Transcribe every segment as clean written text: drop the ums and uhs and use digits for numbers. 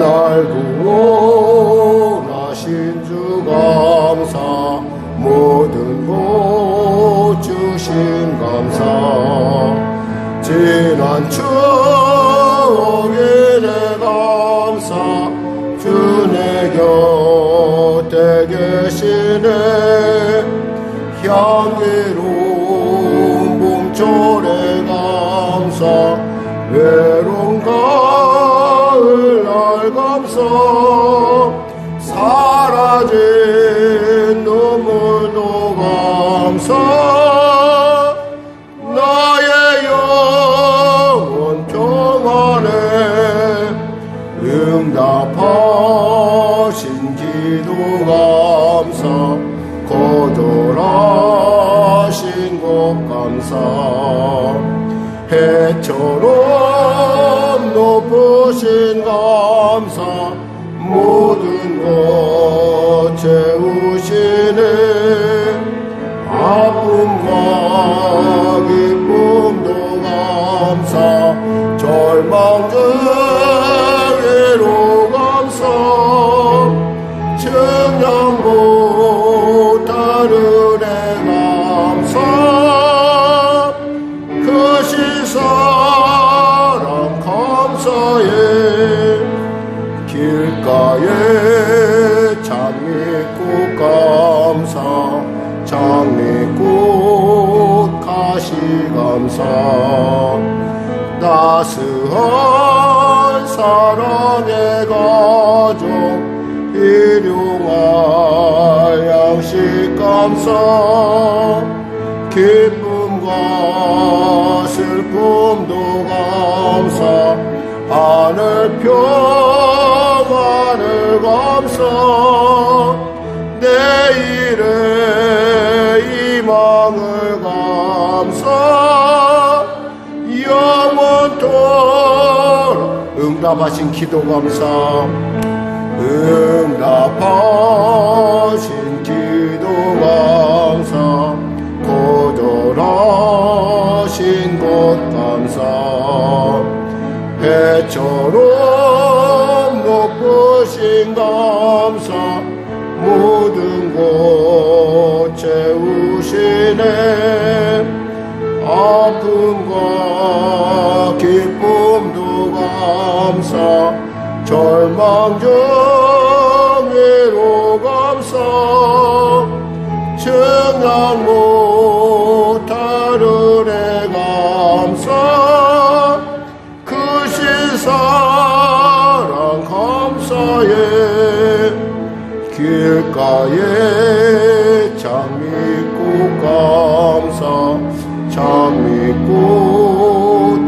날 구원하신 주 감사, 모든 것 주신 감사. 지난 추억에 내 감사, 주 내 곁에 계시네. 향기로운 봄철에 감사, 외로운 가을 날 감사. 사라진 눈물도 감사, 나의 영혼 평안에 응답하신 기도 감사, 거절하신 것 감사. 해처럼 높으신 감사, 모든 것 채우시네. 아픔과 기쁨도 감사, 절망 중에로 감사. 증량 못하는 애 감사, 그 시사랑 감사에 길가에 장미꽃 감사, 장미꽃 가시 감사. 따스한 사랑의 가족, 일용할 양식 감사. 기쁨과 슬픔도 감사, 하늘 평안을 감사. 내일의 희망을 감사, 영원토록 응답하신 기도 감사. 응답하신 기도 감사, 거절하신 것 감사. 해처럼 높으신 감사, 모든 것 채우시네. 아픔과 기쁨도 감사, 절망 중에로 감사. 증량 못하는 애 감사, 그 시사랑 감사에 길가에 장미꽃 감사, 장미꽃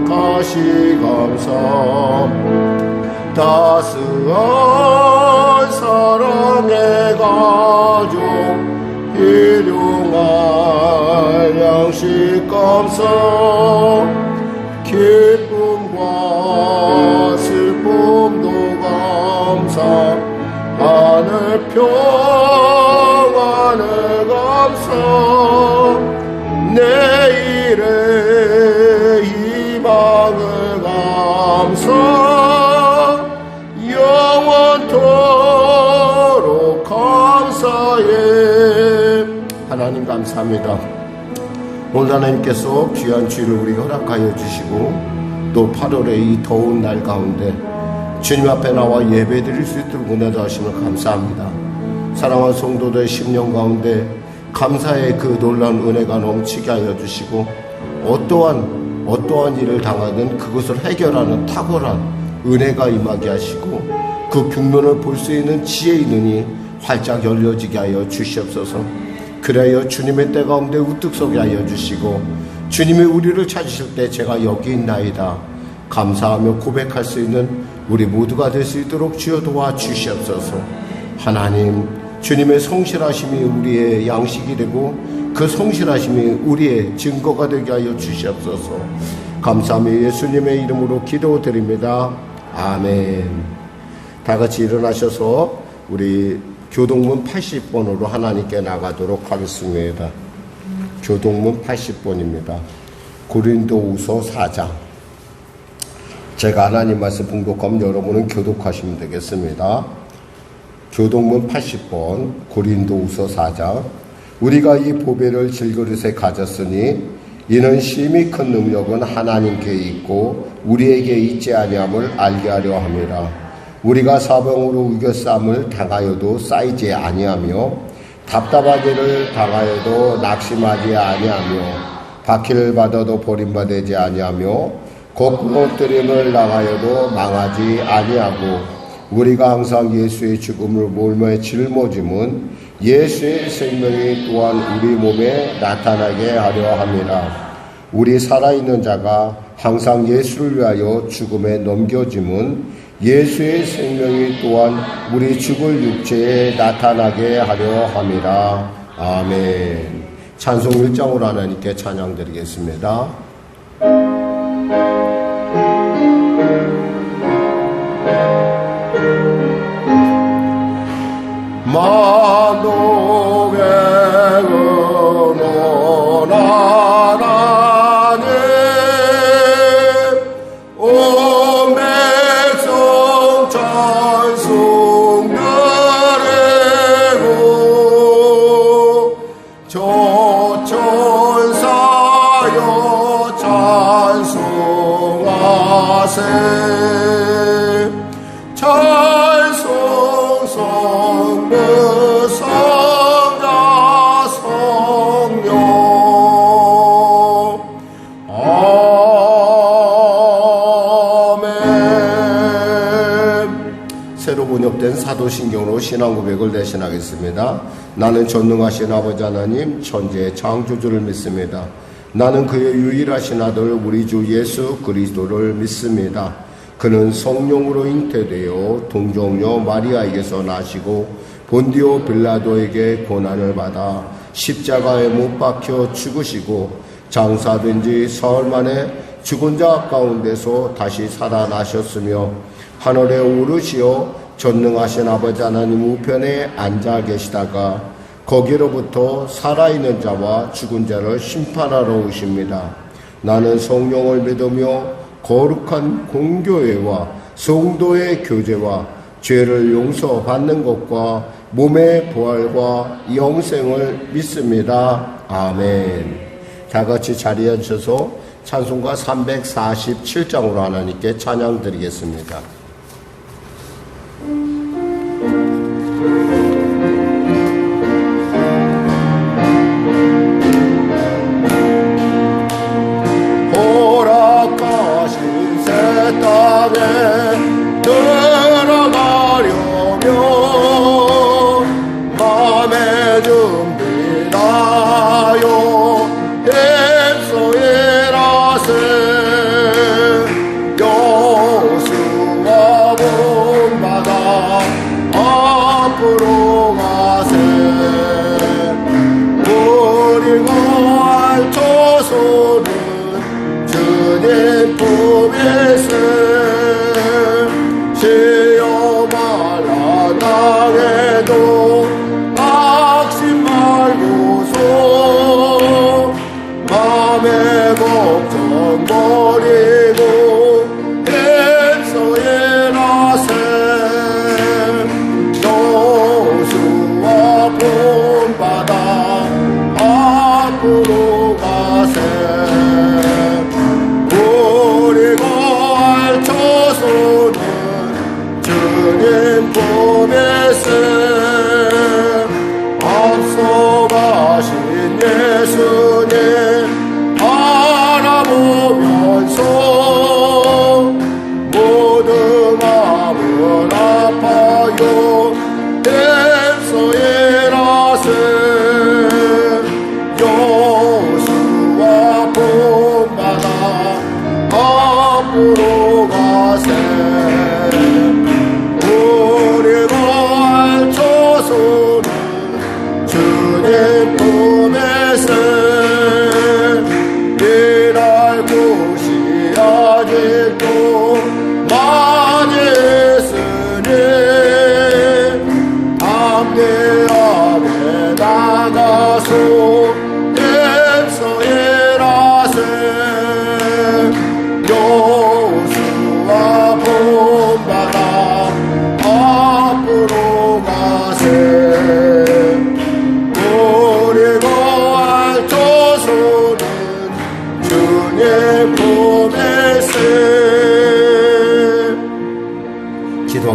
가시 감사. 따스한 사랑의 가족, 일용할 양식 감사. 기쁨과 슬픔도 감사, 하늘 평안을 감사. 내일의 희망을 감사, 영원토록 감사해. 하나님 감사합니다. 오늘 하나님께서 귀한 주일을 우리에게 허락하여 주시고, 또 8월의 이 더운 날 가운데 주님 앞에 나와 예배 드릴 수 있도록 은혜도 하심을 감사합니다. 사랑하는 성도들의 심령 가운데 감사의 그 놀라운 은혜가 넘치게 하여 주시고, 어떠한 일을 당하든 그것을 해결하는 탁월한 은혜가 임하게 하시고, 그 국면을 볼 수 있는 지혜의 눈이 활짝 열려지게 하여 주시옵소서. 그래야 주님의 때 가운데 우뚝 서게 하여 주시고, 주님이 우리를 찾으실 때 제가 여기 있나이다 감사하며 고백할 수 있는 우리 모두가 될 수 있도록 주여 도와주시옵소서. 하나님, 주님의 성실하심이 우리의 양식이 되고 그 성실하심이 우리의 증거가 되게 하여 주시옵소서. 감사하며 예수님의 이름으로 기도드립니다. 아멘. 다 같이 일어나셔서 우리 교동문 80번으로 하나님께 나가도록 하겠습니다. 교동문 80번입니다. 고린도후서 4장. 제가 하나님 말씀 봉독하면 여러분은 교독하시면 되겠습니다. 교독문 80번 고린도후서 4장. 우리가 이 보배를 질그릇에 가졌으니 이는 심히 큰 능력은 하나님께 있고 우리에게 있지 아니함을 알게 하려 함이라. 우리가 사병으로 우겨쌈을 당하여도 쌓이지 아니하며 답답하기를 당하여도 낙심하지 아니하며 박해를 받아도 버림받지 아니하며 거꾸로 엎드림을 당하여도 망하지 아니하고 우리가 항상 예수의 죽음을 몰며 짊어짐은 예수의 생명이 또한 우리 몸에 나타나게 하려 함이라. 우리 살아있는 자가 항상 예수를 위하여 죽음에 넘겨짐은 예수의 생명이 또한 우리 죽을 육체에 나타나게 하려 함이라. 아멘. 찬송 1장으로 하나님께 찬양드리겠습니다. 만독의 은원 하나님 온 백성 찬송 드리고 저 천사여 찬송하세 찬송 성부 성자 성령 아멘. 새로 번역된 사도신경으로 신앙 고백을 대신하겠습니다. 나는 전능하신 아버지 하나님 천지의 창조주를 믿습니다. 나는 그의 유일하신 아들 우리 주 예수 그리스도를 믿습니다. 그는 성령으로 잉태되어 동정녀 마리아에게서 나시고 본디오 빌라도에게 고난을 받아 십자가에 못 박혀 죽으시고 장사된 지 사흘 만에 죽은 자 가운데서 다시 살아나셨으며 하늘에 오르시어 전능하신 아버지 하나님 우편에 앉아 계시다가 거기로부터 살아있는 자와 죽은 자를 심판하러 오십니다. 나는 성령을 믿으며 거룩한 공교회와 성도의 교제와 죄를 용서받는 것과 몸의 부활과 영생을 믿습니다. 아멘. 다 같이 자리에 앉으셔서 찬송가 347장으로 하나님께 찬양 드리겠습니다. 허락하신 새 땅에 들어가려면 맘에 준비하여 입소일하세 여수와 본바다 앞으로 가세 우리가 알토소는 주님 품에서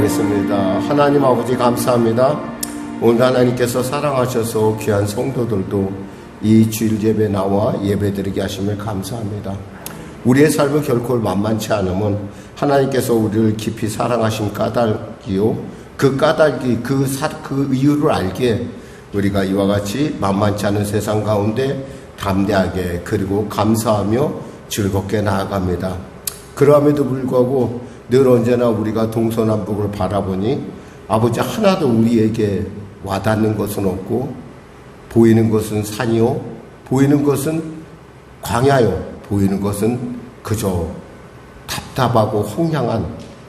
기도하겠습니다. 하나님 아버지 감사합니다. 오늘 하나님께서 사랑하셔서 귀한 성도들도 이 주일 예배 나와 예배드리게 하심을 감사합니다. 우리의 삶은 결코 만만치 않음은 하나님께서 우리를 깊이 사랑하신 까닭이요, 그 까닭이 그 이유를 알기에 우리가 이와 같이 만만치 않은 세상 가운데 담대하게 그리고 감사하며 즐겁게 나아갑니다. 그럼에도 불구하고 늘 언제나 우리가 동서남북을 바라보니 아버지 하나도 우리에게 와닿는 것은 없고, 보이는 것은 산이요, 보이는 것은 광야요, 보이는 것은 그저 답답하고 황량한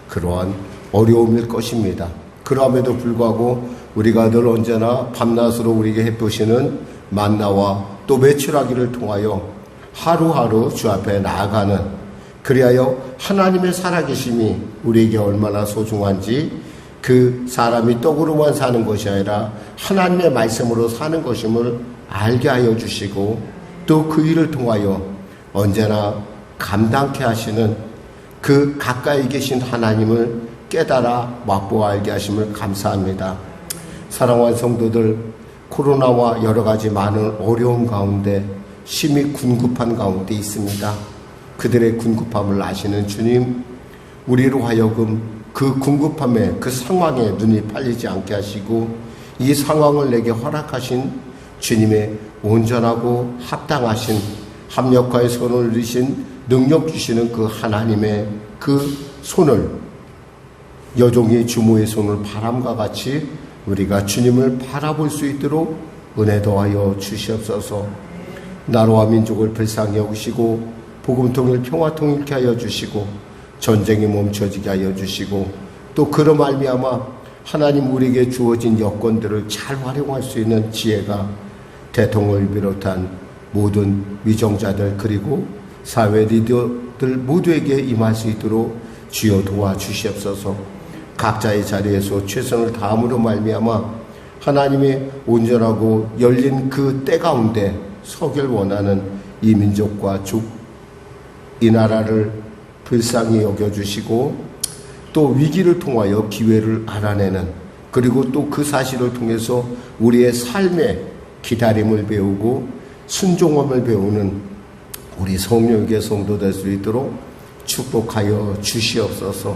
그러한 어려움일 것입니다. 그럼에도 불구하고 우리가 늘 언제나 밤낮으로 우리에게 해보시는 만나와 또 매출하기를 통하여 하루하루 주 앞에 나아가는, 그리하여 하나님의 살아계심이 우리에게 얼마나 소중한지, 그 사람이 떡으로만 사는 것이 아니라 하나님의 말씀으로 사는 것임을 알게 하여 주시고, 또 그 일을 통하여 언제나 감당케 하시는 그 가까이 계신 하나님을 깨달아 맛보아 알게 하심을 감사합니다. 사랑하는 성도들, 코로나와 여러 가지 많은 어려움 가운데 심히 군급한 가운데 있습니다. 그들의 군급함을 아시는 주님, 우리로 하여금 그 군급함에, 그 상황에 눈이 팔리지 않게 하시고 이 상황을 내게 허락하신 주님의 온전하고 합당하신 합력과의 손을 드신 능력 주시는 그 하나님의 그 손을, 여종이 주모의 손을 바람과 같이 우리가 주님을 바라볼 수 있도록 은혜 더하여 주시옵소서. 나라와 민족을 불쌍히 여기시고 복음 통일 평화 통일케 하여 주시고 전쟁이 멈춰지게 하여 주시고, 또 그로 말미암아 하나님 우리에게 주어진 여건들을 잘 활용할 수 있는 지혜가 대통령을 비롯한 모든 위정자들 그리고 사회 리더들 모두에게 임할 수 있도록 주여 도와주시옵소서. 각자의 자리에서 최선을 다함으로 말미암아 하나님의 온전하고 열린 그 때 가운데 서길 원하는 이 민족과 이 나라를 불쌍히 여겨주시고, 또 위기를 통하여 기회를 알아내는, 그리고 또 그 사실을 통해서 우리의 삶의 기다림을 배우고 순종함을 배우는 우리 성령의 성도 될 수 있도록 축복하여 주시옵소서.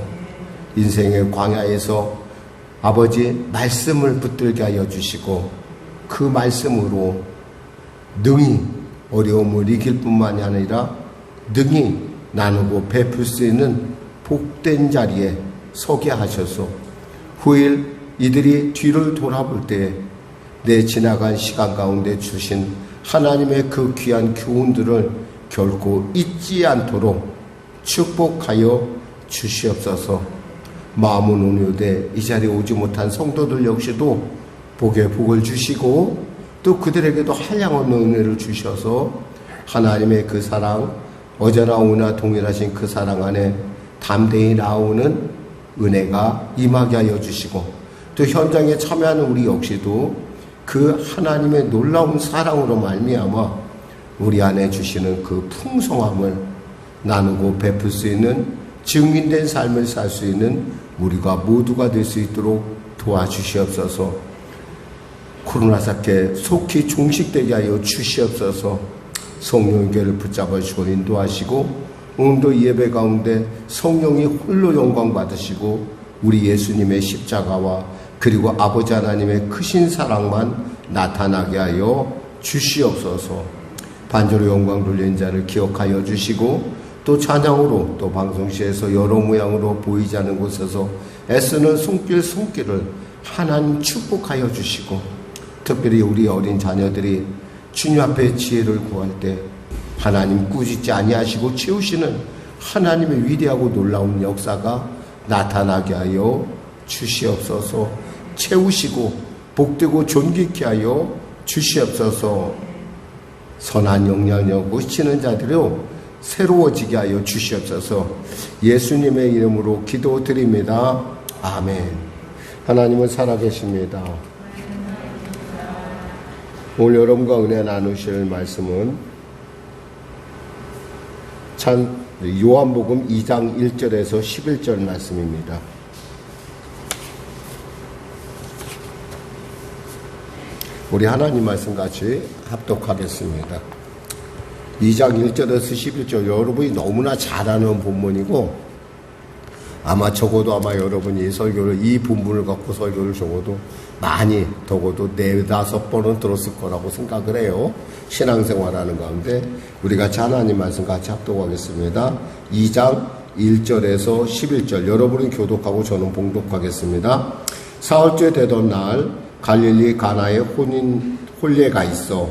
인생의 광야에서 아버지 말씀을 붙들게 하여 주시고 그 말씀으로 능히 어려움을 이길 뿐만이 아니라 능히 나누고 베풀 수 있는 복된 자리에 서게 하셔서 후일 이들이 뒤를 돌아볼 때에 내 지나간 시간 가운데 주신 하나님의 그 귀한 교훈들을 결코 잊지 않도록 축복하여 주시옵소서. 마음은 온유되 이 자리에 오지 못한 성도들 역시도 복에 복을 주시고 또 그들에게도 한량없는 은혜를 주셔서 하나님의 그 사랑, 어제나 오나 동일하신 그 사랑 안에 담대히 나오는 은혜가 임하게 하여 주시고, 또 현장에 참여하는 우리 역시도 그 하나님의 놀라운 사랑으로 말미암아 우리 안에 주시는 그 풍성함을 나누고 베풀 수 있는 증인된 삶을 살 수 있는 우리가 모두가 될 수 있도록 도와주시옵소서. 코로나 사태 속히 종식되게 하여 주시옵소서. 성령의 교회를 붙잡아 주시고 인도하시고 오늘도 예배 가운데 성령이 홀로 영광 받으시고 우리 예수님의 십자가와 그리고 아버지 하나님의 크신 사랑만 나타나게 하여 주시옵소서. 반주로 영광 돌린 자를 기억하여 주시고 또 찬양으로 또 방송시에서 여러 모양으로 보이지 않는 곳에서 애쓰는 손길을 하나님 축복하여 주시고, 특별히 우리 어린 자녀들이 주님 앞에 지혜를 구할 때 하나님 꾸짖지 아니하시고 채우시는 하나님의 위대하고 놀라운 역사가 나타나게 하여 주시옵소서. 채우시고 복되고 존귀케 하여 주시옵소서. 선한 영향력 무시치는 자들로 새로워지게 하여 주시옵소서. 예수님의 이름으로 기도드립니다. 아멘. 하나님은 살아계십니다. 오늘 여러분과 은혜 나누실 말씀은 요한복음 2장 1절에서 11절 말씀입니다. 우리 하나님 말씀 같이 합독하겠습니다. 2장 1절에서 11절 여러분이 너무나 잘 아는 본문이고 아마 여러분이 설교를 이 본문을 갖고 설교를 적어도 많이 적어도 4-5번은 들었을 거라고 생각을 해요. 신앙생활하는 가운데 우리 같이 하나님 말씀 같이 합독하겠습니다. 2장 1절에서 11절 여러분은 교독하고 저는 봉독하겠습니다. 사흘째 되던 날 갈릴리 가나에 혼례가 있어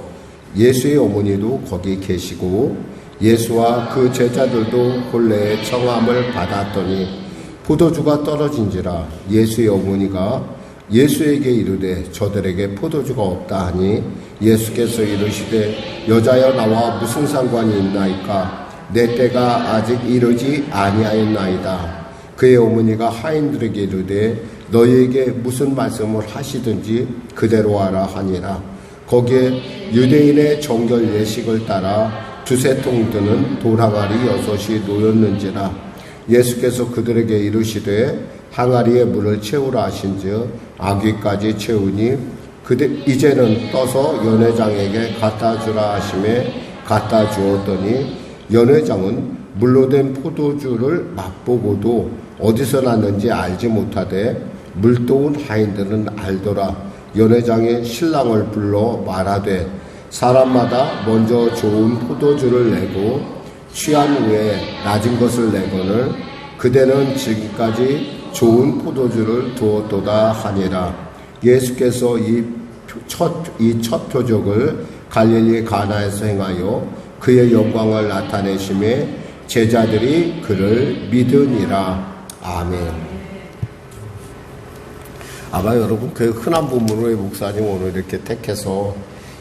예수의 어머니도 거기 계시고 예수와 그 제자들도 혼례의 청함을 받았더니 포도주가 떨어진지라 예수의 어머니가 예수에게 이르되 저들에게 포도주가 없다 하니 예수께서 이르시되 여자여 나와 무슨 상관이 있나이까 내 때가 아직 이르지 아니하였나이다. 그의 어머니가 하인들에게 이르되 너희에게 무슨 말씀을 하시든지 그대로 하라 하니라. 거기에 유대인의 정결 예식을 따라 2-3통 드는 돌항아리 6이 놓였는지라. 예수께서 그들에게 이르시되 항아리에 물을 채우라 하신즉 아귀까지 채우니 이제는 떠서 연회장에게 갖다 주라 하심에 갖다 주었더니 연회장은 물로 된 포도주를 맛보고도 어디서 났는지 알지 못하되 물도운 하인들은 알더라. 연회장이 신랑을 불러 말하되 사람마다 먼저 좋은 포도주를 내고 취한 후에 낮은 것을 내거늘 그대는 지금까지 좋은 포도주를 두었도다 하니라. 예수께서 이 첫 표적을 갈릴리 가나에서 행하여 그의 영광을 나타내심에 제자들이 그를 믿으니라. 아멘. 아마 여러분 그 흔한 본문으로 목사님 오늘 이렇게 택해서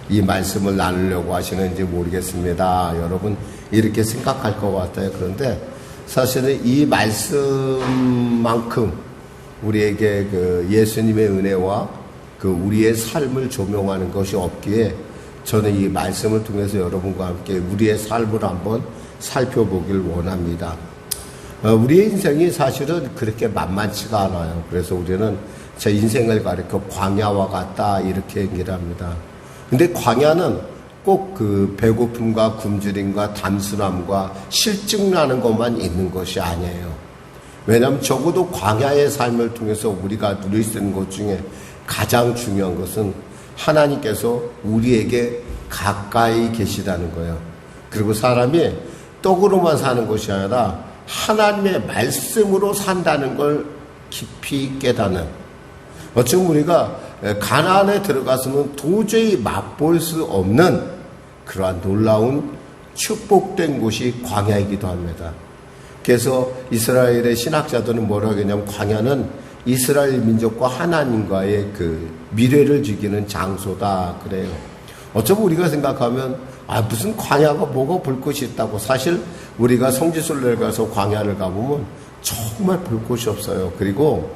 이 말씀을 나누려고 하시는지 모르겠습니다. 여러분 이렇게 생각할 것 같아요. 그런데 사실은 이 말씀만큼 우리에게 그 예수님의 은혜와 그 우리의 삶을 조명하는 것이 없기에 저는 이 말씀을 통해서 여러분과 함께 우리의 삶을 한번 살펴보길 원합니다. 우리의 인생이 사실은 그렇게 만만치가 않아요. 그래서 우리는 제 인생을 가리켜 광야와 같다 이렇게 얘기를 합니다. 근데 광야는 꼭 그 배고픔과 굶주림과 담순함과 실증나는 것만 있는 것이 아니에요. 왜냐하면 적어도 광야의 삶을 통해서 우리가 누릴 수 있는 것 중에 가장 중요한 것은 하나님께서 우리에게 가까이 계시다는 거예요. 그리고 사람이 떡으로만 사는 것이 아니라 하나님의 말씀으로 산다는 걸 깊이 깨닫는. 어쩌면 우리가 가나안에 들어가서는 도저히 맛볼 수 없는 그러한 놀라운 축복된 곳이 광야이기도 합니다. 그래서 이스라엘의 신학자들은 뭐라고 하냐면 광야는 이스라엘 민족과 하나님과의 그 미래를 지키는 장소다 그래요. 어쩌면 우리가 생각하면 무슨 광야가 뭐가 볼 것이 있다고. 사실 우리가 성지순례를 가서 광야를 가보면 정말 볼 곳이 없어요. 그리고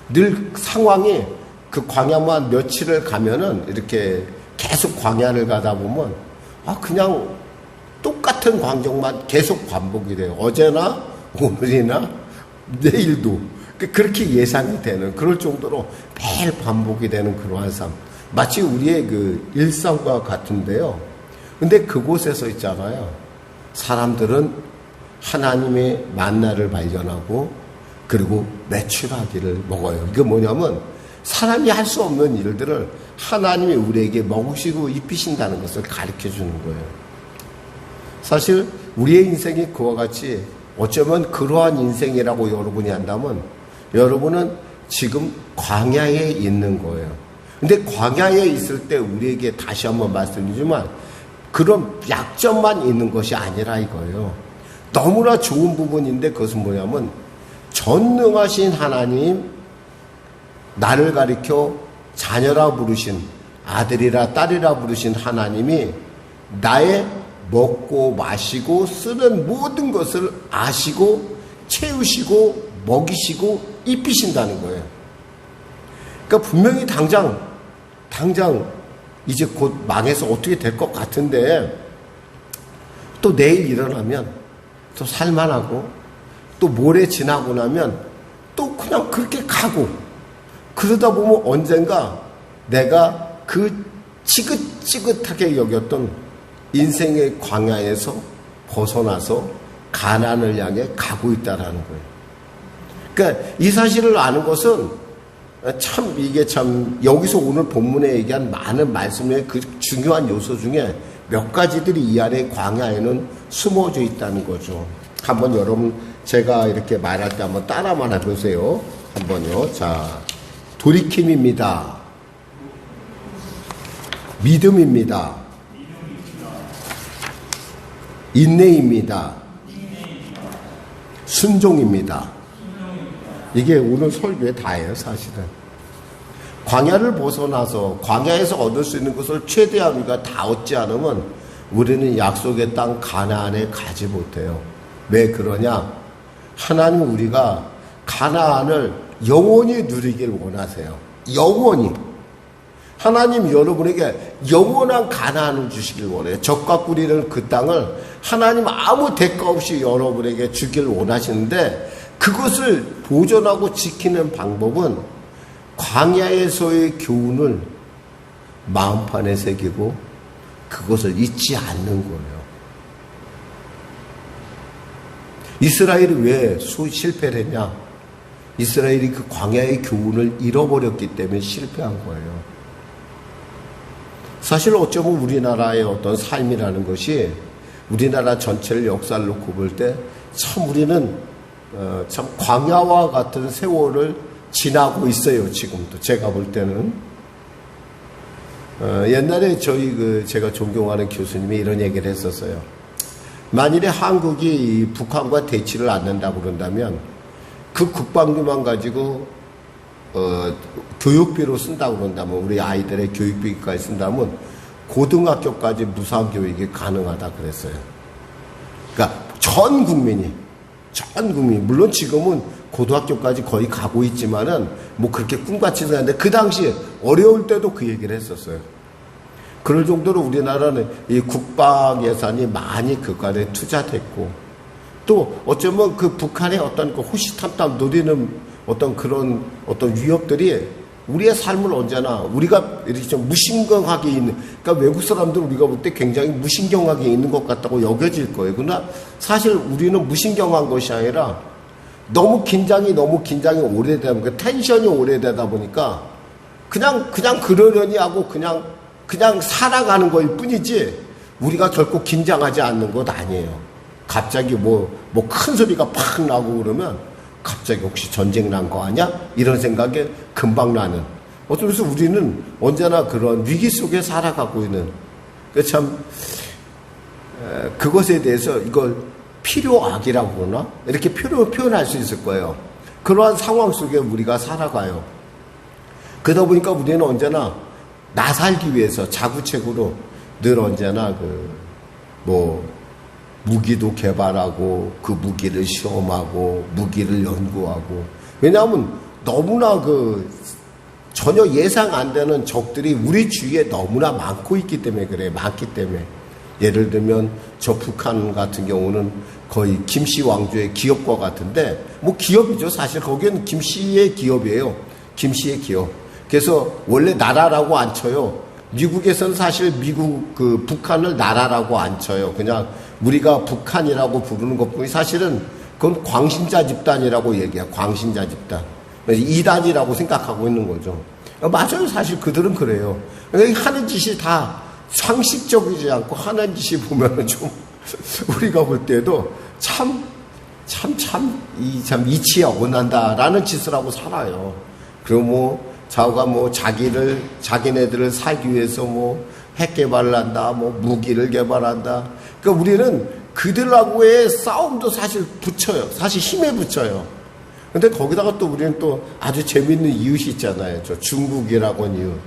늘 상황이 그 광야만 며칠을 가면은 이렇게 계속 광야를 가다 보면 그냥 똑같은 광경만 계속 반복이 돼요. 어제나 오늘이나 내일도 그렇게 예상이 되는 그럴 정도로 매일 반복이 되는 그러한 삶. 마치 우리의 그 일상과 같은데요. 근데 그곳에서 있잖아요. 사람들은 하나님의 만나를 발견하고 그리고 메추라기를 먹어요. 이게 뭐냐면 사람이 할 수 없는 일들을 하나님이 우리에게 먹으시고 입히신다는 것을 가르쳐 주는 거예요. 사실 우리의 인생이 그와 같이 어쩌면 그러한 인생이라고 여러분이 한다면 여러분은 지금 광야에 있는 거예요. 근데 광야에 있을 때 우리에게 다시 한번 말씀드리지만 그런 약점만 있는 것이 아니라 이거예요. 너무나 좋은 부분인데 그것은 뭐냐면 전능하신 하나님, 나를 가리켜 자녀라 부르신, 아들이라 딸이라 부르신 하나님이 나의 먹고 마시고 쓰는 모든 것을 아시고 채우시고 먹이시고 입히신다는 거예요. 그러니까 분명히 당장 이제 곧 망해서 어떻게 될 것 같은데 또 내일 일어나면 또 살만하고 또 모레 지나고 나면 또 그냥 그렇게 가고 그러다 보면 언젠가 내가 그 지긋지긋하게 여겼던 인생의 광야에서 벗어나서 가나안을 향해 가고 있다라는 거예요. 그러니까 이 사실을 아는 것은 이게 여기서 오늘 본문에 얘기한 많은 말씀의 그 중요한 요소 중에 몇 가지들이 이 안에 광야에는 숨어져 있다는 거죠. 한번 여러분 제가 이렇게 말할 때 한번 따라만 해보세요. 한번요. 자, 돌이킴입니다. 믿음입니다. 인내입니다. 순종입니다. 이게 오늘 설교에 다예요, 사실은. 광야를 벗어나서 광야에서 얻을 수 있는 것을 최대한 우리가 다 얻지 않으면 우리는 약속의 땅 가나안에 가지 못해요. 왜 그러냐? 하나님 우리가 가나안을 영원히 누리길 원하세요. 영원히. 하나님 여러분에게 영원한 가나안을 주시길 원해요. 적과 꿀이는 그 땅을 하나님 아무 대가 없이 여러분에게 주길 원하시는데 그것을 보존하고 지키는 방법은 광야에서의 교훈을 마음판에 새기고 그것을 잊지 않는 거예요. 이스라엘이 왜 실패를 했냐? 이스라엘이 그 광야의 교훈을 잃어버렸기 때문에 실패한 거예요. 사실 어쩌면 우리나라의 어떤 삶이라는 것이 우리나라 전체를 역사를 놓고 볼 때 참 우리는 참 광야와 같은 세월을 지나고 있어요. 지금도 제가 볼 때는 옛날에 제가 존경하는 교수님이 이런 얘기를 했었어요. 만일에 한국이 북한과 대치를 않는다고 그런다면 그 국방비만 가지고 교육비로 쓴다고 그런다면 우리 아이들의 교육비까지 쓴다면 고등학교까지 무상교육이 가능하다 그랬어요. 그러니까 전 국민이 물론 지금은 고등학교까지 거의 가고 있지만은 뭐 그렇게 꿈같이 생각하는데 그 당시에 어려울 때도 그 얘기를 했었어요. 그럴 정도로 우리나라는 이 국방 예산이 많이 그간에 투자됐고 또 어쩌면 그 북한의 어떤 그 호시탐탐 노리는 어떤 그런 어떤 위협들이 우리의 삶을 언제나 우리가 이렇게 좀 무신경하게 있는, 그러니까 외국 사람들 우리가 볼 때 굉장히 무신경하게 있는 것 같다고 여겨질 거예요. 그러나 사실 우리는 무신경한 것이 아니라 너무 긴장이 오래되다 보니까 텐션이 오래되다 보니까 그냥 그러려니 하고 그냥 살아가는 거일 뿐이지 우리가 결코 긴장하지 않는 것 아니에요. 갑자기 뭐 큰 소리가 팍 나고 그러면 갑자기 혹시 전쟁 난 거 아니야? 이런 생각에 금방 나는. 그래서 우리는 언제나 그런 위기 속에 살아가고 있는. 참 그것에 대해서 이걸 필요악이라고 그러나? 이렇게 표현할 수 있을 거예요. 그러한 상황 속에 우리가 살아가요. 그러다 보니까 우리는 언제나 나 살기 위해서 자구책으로 늘 언제나 무기도 개발하고 그 무기를 시험하고 무기를 연구하고. 왜냐하면 너무나 전혀 예상 안 되는 적들이 우리 주위에 너무나 많고 있기 때문에 그래요. 많기 때문에. 예를 들면 저 북한 같은 경우는 거의 김씨 왕조의 기업과 같은데 뭐 기업이죠. 사실 거기는 김씨의 기업이에요. 김씨의 기업. 그래서 원래 나라라고 안 쳐요. 미국에서는 사실 북한을 나라라고 안 쳐요. 그냥 우리가 북한이라고 부르는 것뿐이 사실은 그건 광신자 집단이라고 얘기해요. 광신자 집단. 이단이라고 생각하고 있는 거죠. 맞아요. 사실 그들은 그래요. 하는 짓이 다 상식적이지 않고 하는 짓이 보면은 좀 우리가 볼 때도 참 이치에 어긋난다라는 짓을 하고 살아요. 그리고 자기네들을 살기 위해서 핵 개발을 한다, 무기를 개발한다. 그러니까 우리는 그들하고의 싸움도 사실 붙여요. 사실 힘에 붙여요. 근데 거기다가 또 우리는 또 아주 재밌는 이웃이 있잖아요. 저 중국이라고 하는 이웃.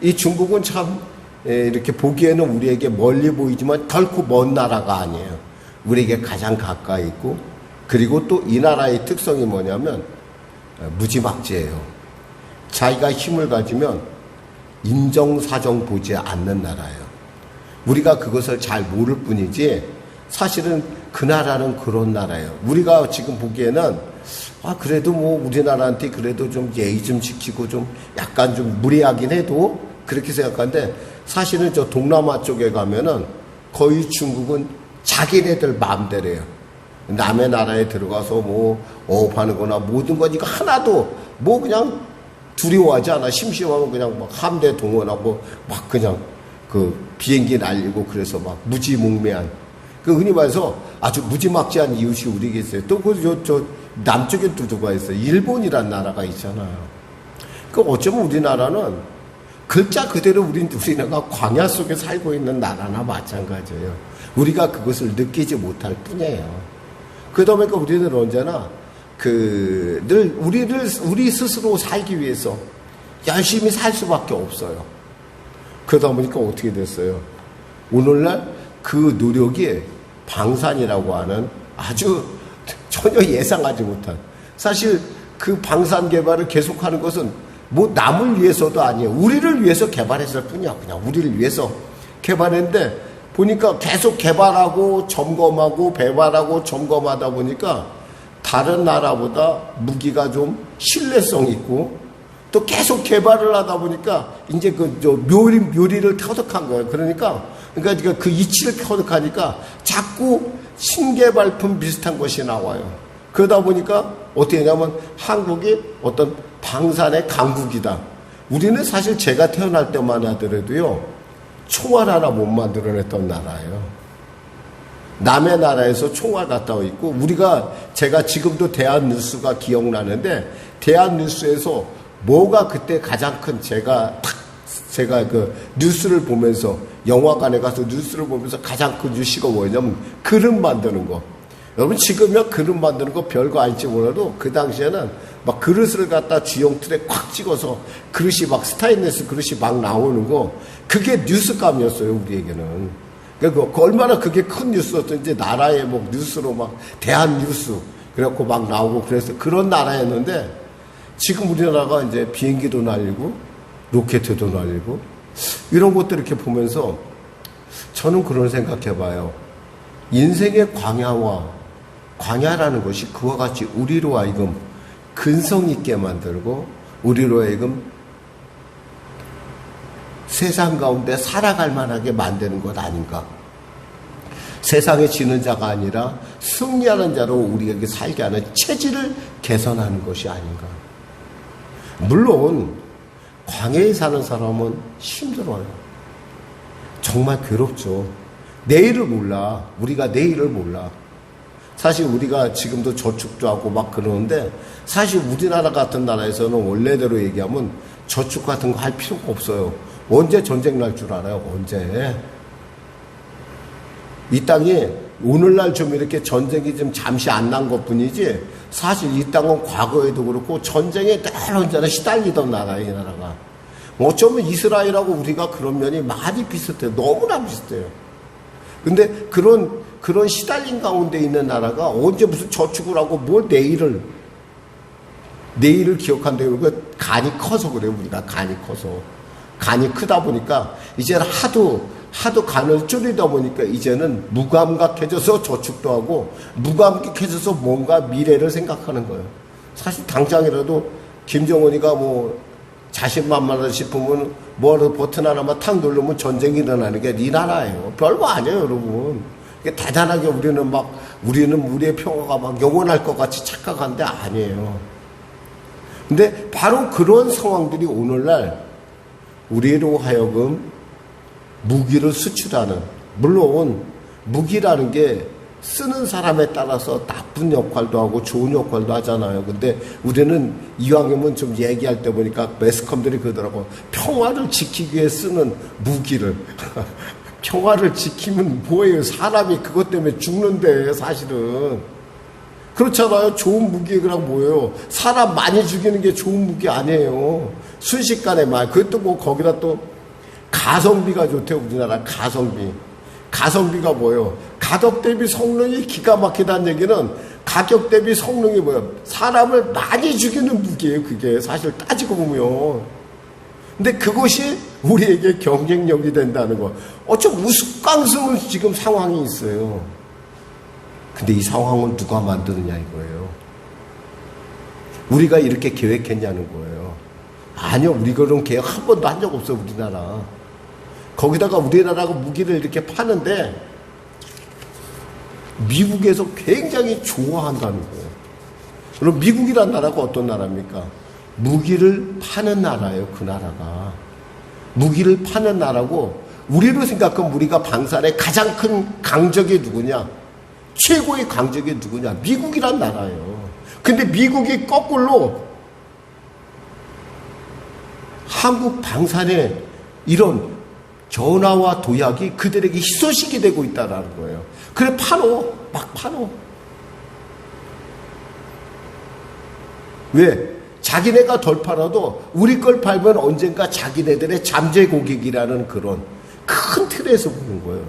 이 중국은 참 이렇게 보기에는 우리에게 멀리 보이지만 결코 먼 나라가 아니에요. 우리에게 가장 가까이 있고, 그리고 또 이 나라의 특성이 뭐냐면 무지막지해요. 자기가 힘을 가지면 인정사정 보지 않는 나라예요. 우리가 그것을 잘 모를 뿐이지 사실은 그 나라는 그런 나라예요. 우리가 지금 보기에는 그래도 우리나라한테 그래도 좀 예의 좀 지키고 좀 약간 좀 무례하긴 해도 그렇게 생각하는데 사실은 저 동남아 쪽에 가면은 거의 중국은 자기네들 마음대로 해요. 남의 나라에 들어가서 뭐 어업하는 거나 모든 건 이거 하나도 뭐 그냥 두려워하지 않아. 심심하면 그냥 막 함대 동원하고 막 그냥 그 비행기 날리고 그래서 막 무지몽매한 그 흔히 말해서 아주 무지막지한 이웃이 우리 계세요. 또 그 저 남쪽에 또 누가 있어요. 일본이란 나라가 있잖아요. 그 어쩌면 우리나라는 글자 그대로 우리나라가 광야 속에 살고 있는 나라나 마찬가지예요. 우리가 그것을 느끼지 못할 뿐이에요. 그러다 보니까 우리는 언제나 늘 우리 스스로 살기 위해서 열심히 살 수밖에 없어요. 그러다 보니까 어떻게 됐어요? 오늘날 그 노력이 방산이라고 하는 아주 전혀 예상하지 못한, 사실 그 방산 개발을 계속하는 것은 뭐 남을 위해서도 아니에요. 우리를 위해서 개발했을 뿐이야. 그냥 우리를 위해서 개발했는데 보니까 계속 개발하고 점검하고 배발하고 점검하다 보니까 다른 나라보다 무기가 좀 신뢰성 있고 또 계속 개발을 하다 보니까 이제 묘리를 터득한 거예요. 그러니까 그 이치를 터득하니까 자꾸 신개발품 비슷한 것이 나와요. 그러다 보니까 어떻게 하냐면 한국이 어떤 방산의 강국이다. 우리는 사실 제가 태어날 때만 하더라도요, 총알 하나 못 만들어냈던 나라예요. 남의 나라에서 총알 갖다 있고, 제가 지금도 대한뉴스가 기억나는데, 대한뉴스에서 뭐가 그때 가장 큰 제가 그 뉴스를 보면서, 영화관에 가서 뉴스를 보면서 가장 큰 뉴스가 뭐냐면 그릇 만드는 거. 여러분 지금이야 그릇 만드는 거 별거 아닐지 몰라도 그 당시에는 막 그릇을 갖다 주용 틀에 콱 찍어서 그릇이 막 스테인리스 그릇이 막 나오는 거, 그게 뉴스감이었어요 우리에게는. 그러니까 얼마나 그게 큰 뉴스였던지, 나라의 뭐 뉴스로 막 대한 뉴스 그래갖고 막 나오고 그래서 그런 나라였는데, 지금 우리나라가 이제 비행기도 날리고 로켓도 날리고 이런 것들 이렇게 보면서 저는 그런 생각해봐요. 인생의 광야라는 것이 그와 같이 우리로 하여금 근성 있게 만들고 우리로 하여금 세상 가운데 살아갈 만하게 만드는 것 아닌가. 세상에 지는 자가 아니라 승리하는 자로 우리에게 살게 하는 체질을 개선하는 것이 아닌가. 물론 광야에 사는 사람은 힘들어요. 정말 괴롭죠. 내일을 몰라. 우리가 내일을 몰라. 사실 우리가 지금도 저축도 하고 막 그러는데, 사실 우리나라 같은 나라에서는 원래대로 얘기하면 저축 같은 거 할 필요가 없어요. 언제 전쟁 날 줄 알아요? 언제? 이 땅이 오늘날 좀 이렇게 전쟁이 좀 잠시 안 난 것 뿐이지, 사실 이 땅은 과거에도 그렇고 전쟁에 늘 언제나 시달리던 나라예요, 이 나라가. 어쩌면 이스라엘하고 우리가 그런 면이 많이 비슷해요. 너무나 비슷해요. 근데 그런 시달린 가운데 있는 나라가 언제 무슨 저축을 하고 뭘 내일을 기억한다고. 그 간이 커서 그래요. 우리가 간이 커서. 간이 크다 보니까 이제는 하도 간을 줄이다 보니까 이제는 무감각해져서 저축도 하고 무감각해져서 뭔가 미래를 생각하는 거예요. 사실 당장이라도 김정은이가 뭐 자신만만하다 싶으면 뭐로 버튼 하나만 탁 누르면 전쟁이 일어나는 게 이 나라예요. 별거 아니에요, 여러분. 대단하게 우리는 우리의 평화가 막 영원할 것 같이 착각한데 아니에요. 근데 바로 그런 상황들이 오늘날 우리로 하여금 무기를 수출하는, 물론 무기라는 게 쓰는 사람에 따라서 나쁜 역할도 하고 좋은 역할도 하잖아요. 근데 우리는 이왕이면 좀 얘기할 때 보니까 매스컴들이 그러더라고. 평화를 지키기 위해 쓰는 무기를. 평화를 지키면 뭐예요? 사람이 그것 때문에 죽는데, 사실은. 그렇잖아요. 좋은 무기가 뭐예요? 사람 많이 죽이는 게 좋은 무기 아니에요. 순식간에 그것도 뭐 거기다 또 가성비가 좋대요. 우리나라 가성비. 가성비가 뭐예요? 가격 대비 성능이 기가 막히다는 얘기는 가격 대비 성능이 뭐예요? 사람을 많이 죽이는 무기예요. 그게 사실 따지고 보면. 근데 그것이 우리에게 경쟁력이 된다는 거. 어쩜 우스꽝스러운 지금 상황이 있어요. 근데 이 상황은 누가 만드느냐 이거예요. 우리가 이렇게 계획했냐는 거예요. 아니요. 우리 그런 계획 한 번도 한 적 없어요. 우리나라. 거기다가 우리나라가 무기를 이렇게 파는데 미국에서 굉장히 좋아한다는 거예요. 그럼 미국이란 나라가 어떤 나라입니까? 무기를 파는 나라예요. 그 나라가. 무기를 파는 나라고, 우리로 생각하면 우리가 방산의 가장 큰 강적이 누구냐? 최고의 강적이 누구냐? 미국이란 나라예요. 근데 미국이 거꾸로 한국 방산의 이런 전화와 도약이 그들에게 희소식이 되고 있다는 거예요. 그래 팔어. 막 팔어. 왜? 자기네가 덜 팔아도 우리 걸 팔면 언젠가 자기네들의 잠재 고객이라는 그런 큰 틀에서 보는 거예요.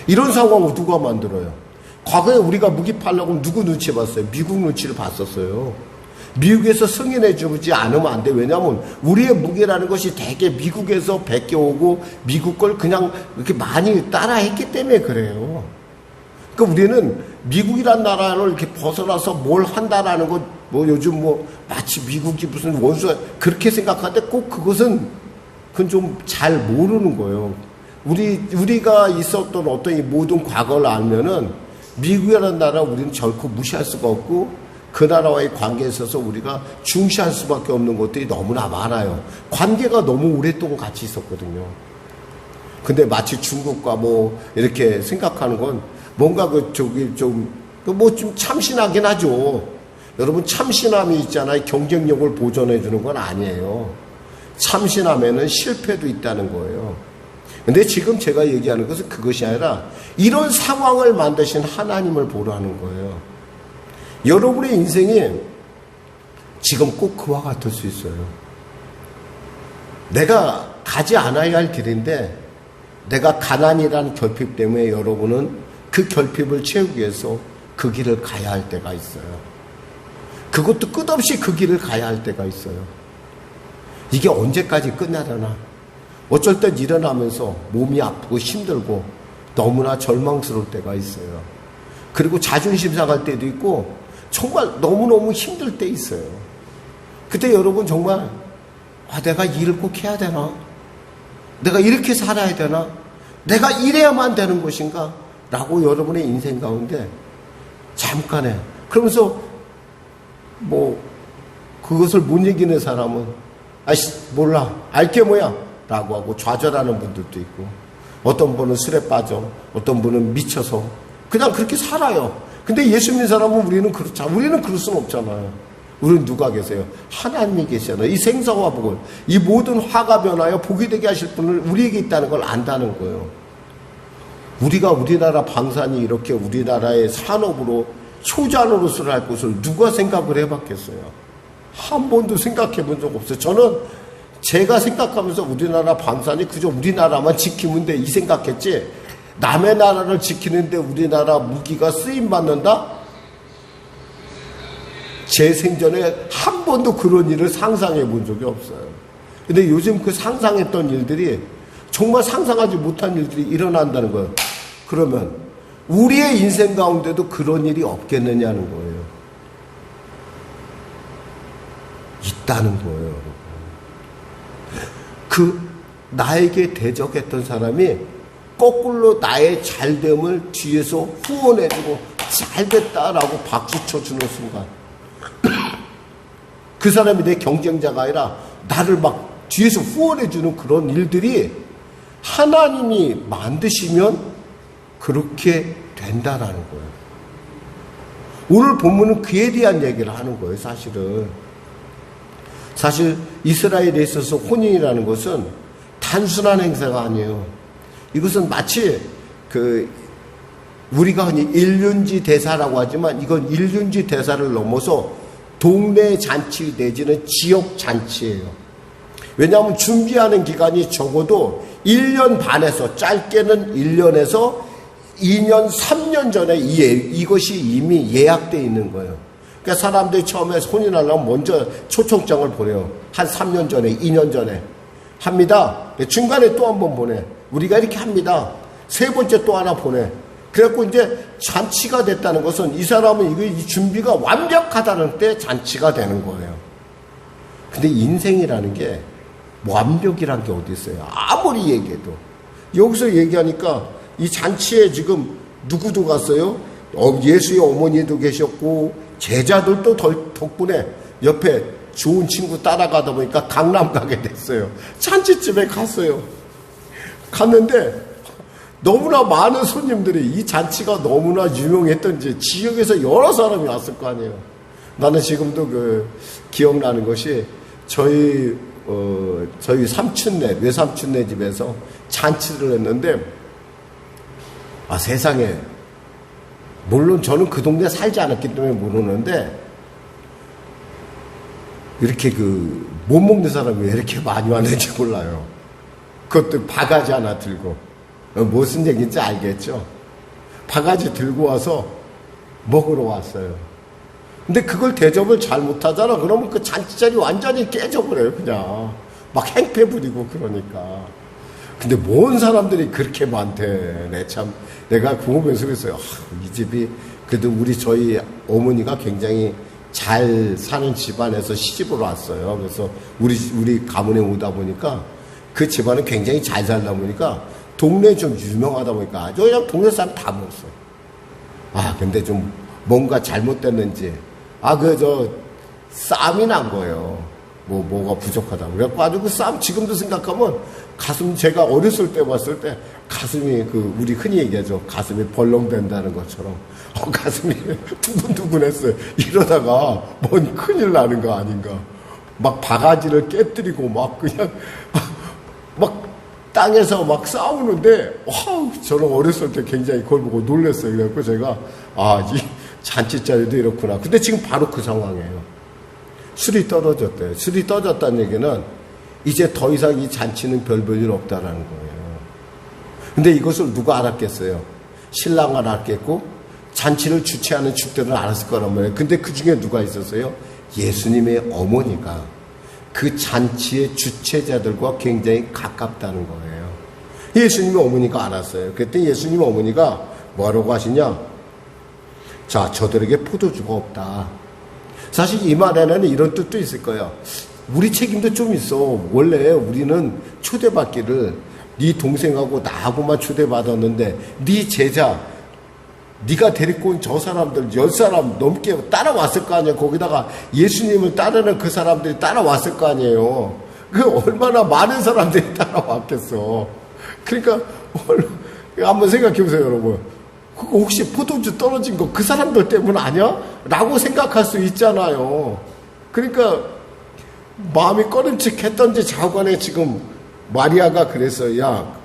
이런 상황을 누가 만들어요? 과거에 우리가 무기 팔려고 누구 눈치 봤어요? 미국 눈치를 봤었어요. 미국에서 승인해 주지 않으면 안 돼. 왜냐하면 우리의 무기라는 것이 되게 미국에서 베껴오고 미국 걸 그냥 이렇게 많이 따라 했기 때문에 그래요. 그러니까 우리는 미국이란 나라를 이렇게 벗어나서 뭘 한다라는 것, 뭐 요즘 뭐 마치 미국이 무슨 원수가 그렇게 생각하는데 꼭 그건 좀 잘 모르는 거예요. 우리가 있었던 어떤 이 모든 과거를 알면은 미국이라는 나라 우리는 결코 무시할 수가 없고 그 나라와의 관계에 있어서 우리가 중시할 수밖에 없는 것들이 너무나 많아요. 관계가 너무 오랫동안 같이 있었거든요. 근데 마치 중국과 뭐 이렇게 생각하는 건 뭔가 좀 참신하긴 하죠. 여러분, 참신함이 있잖아요. 경쟁력을 보존해 주는 건 아니에요. 참신함에는 실패도 있다는 거예요. 근데 지금 제가 얘기하는 것은 그것이 아니라 이런 상황을 만드신 하나님을 보라는 거예요. 여러분의 인생이 지금 꼭 그와 같을 수 있어요. 내가 가지 않아야 할 길인데 내가 가난이라는 결핍 때문에 여러분은 그 결핍을 채우기 위해서 그 길을 가야 할 때가 있어요. 그것도 끝없이 그 길을 가야 할 때가 있어요. 이게 언제까지 끝나려나? 어쩔 땐 일어나면서 몸이 아프고 힘들고 너무나 절망스러울 때가 있어요. 그리고 자존심 상할 때도 있고 정말 너무너무 힘들 때 있어요. 그때 여러분 정말 내가 일을 꼭 해야 되나? 내가 이렇게 살아야 되나? 내가 이래야만 되는 것인가? 라고 여러분의 인생 가운데 잠깐에 그러면서 뭐 그것을 못 이기는 사람은 몰라 알게 뭐야 라고 하고 좌절하는 분들도 있고 어떤 분은 술에 빠져 어떤 분은 미쳐서 그냥 그렇게 살아요. 근데 예수 믿는 사람은 우리는 그럴 수는 없잖아요. 우리는 누가 계세요? 하나님이 계시잖아요. 이 생사와 복을 이 모든 화가 변하여 복이 되게 하실 분을 우리에게 있다는 걸 안다는 거예요. 우리가 우리나라 방산이 이렇게 우리나라의 산업으로 효자노릇을 할 것을 누가 생각을 해봤겠어요? 한 번도 생각해 본 적 없어요. 저는 제가 생각하면서 우리나라 방산이 그저 우리나라만 지키면 돼 이 생각했지 남의 나라를 지키는데 우리나라 무기가 쓰임받는다? 제 생전에 한 번도 그런 일을 상상해 본 적이 없어요. 근데 요즘 그 상상했던 일들이 정말 상상하지 못한 일들이 일어난다는 거예요. 그러면 우리의 인생 가운데도 그런 일이 없겠느냐는 거예요. 있다는 거예요. 그 나에게 대적했던 사람이 거꾸로 나의 잘됨을 뒤에서 후원해주고 잘됐다라고 박수 쳐주는 순간 그 사람이 내 경쟁자가 아니라 나를 막 뒤에서 후원해주는 그런 일들이 하나님이 만드시면 그렇게 된다라는 거예요. 오늘 본문은 그에 대한 얘기를 하는 거예요. 사실 이스라엘에 있어서 혼인이라는 것은 단순한 행사가 아니에요. 이것은 마치 우리가 흔히 일륜지 대사라고 하지만 이건 일륜지 대사를 넘어서 동네 잔치 내지는 지역 잔치예요. 왜냐하면 준비하는 기간이 적어도 1년 반에서 짧게는 1년에서 2년, 3년 전에 이것이 이미 예약되어 있는 거예요. 그러니까 사람들이 처음에 혼인하려면 먼저 초청장을 보내요. 한 3년 전에, 2년 전에 합니다. 중간에 또 한 번 보내. 우리가 이렇게 합니다. 세 번째 또 하나 보내. 그래갖고 이제 잔치가 됐다는 것은 이 사람은 이 준비가 완벽하다는 때 잔치가 되는 거예요. 근데 인생이라는 게 완벽이란 게 어디 있어요? 아무리 얘기해도. 여기서 얘기하니까 이 잔치에 지금 누구도 갔어요? 예수의 어머니도 계셨고 제자들도 덕분에 옆에 좋은 친구 따라가다 보니까 강남 가게 됐어요. 잔치집에 갔어요. 갔는데 너무나 많은 손님들이, 이 잔치가 너무나 유명했던지 지역에서 여러 사람이 왔을 거 아니에요. 나는 지금도 기억나는 것이 저희 삼촌네, 외삼촌네 집에서 잔치를 했는데, 세상에, 물론 저는 그 동네에 살지 않았기 때문에 모르는데, 이렇게 못 먹는 사람이 왜 이렇게 많이 왔는지 몰라요. 그것도 바가지 하나 들고. 무슨 얘기인지 알겠죠? 바가지 들고 와서 먹으러 왔어요. 근데 그걸 대접을 잘 못하잖아. 그러면 그 잔치자리 완전히 깨져버려요, 그냥. 막 행패 부리고 그러니까. 근데 뭔 사람들이 그렇게 많대. 내가 궁금해서 그랬어요. 이 집이, 그래도 저희 어머니가 굉장히 잘 사는 집안에서 시집을 왔어요. 그래서 우리 가문에 오다 보니까 그 집안은 굉장히 잘 살다 보니까 동네 좀 유명하다 보니까 아주 그냥 동네 사람 다 먹었어요. 근데 좀 뭔가 잘못됐는지, 싸움이 난 거예요. 뭐가 부족하다고. 그래갖고 아주 그 싸움 지금도 생각하면 제가 어렸을 때 봤을 때 가슴이 우리 흔히 얘기하죠. 가슴이 벌렁댄다는 것처럼. 가슴이 두근두근했어요. 이러다가 뭔 큰일 나는 거 아닌가. 막 바가지를 깨뜨리고 막 그냥 막 땅에서 막 싸우는데, 저는 어렸을 때 굉장히 그걸 보고 놀랐어요. 그래갖고 제가, 이 잔치자리도 이렇구나. 근데 지금 바로 그 상황이에요. 술이 떨어졌대요. 술이 떨어졌다는 얘기는 이제 더 이상 이 잔치는 별 볼일 없다라는 거예요. 근데 이것을 누가 알았겠어요? 신랑은 알았겠고, 잔치를 주최하는 축들은 알았을 거란 말이에요. 근데 그 중에 누가 있었어요? 예수님의 어머니가 그 잔치의 주최자들과 굉장히 가깝다는 거예요. 예수님의 어머니가 알았어요. 그랬더니 예수님 어머니가 뭐라고 하시냐? 자, 저들에게 포도주가 없다. 사실 이 말에는 이런 뜻도 있을 거예요. 우리 책임도 좀 있어. 원래 우리는 초대받기를 네 동생하고 나하고만 초대받았는데 네 제자, 네가 데리고 온 저 사람들 10사람 넘게 따라왔을 거 아니에요. 거기다가 예수님을 따르는 그 사람들이 따라왔을 거 아니에요. 얼마나 많은 사람들이 따라왔겠어. 그러니까 한번 생각해 보세요, 여러분. 그거 혹시 포도주 떨어진 거 그 사람들 때문 아니야? 라고 생각할 수 있잖아요. 그러니까 마음이 꺼림칙했던지 자관에 지금 마리아가 그랬어요. 야,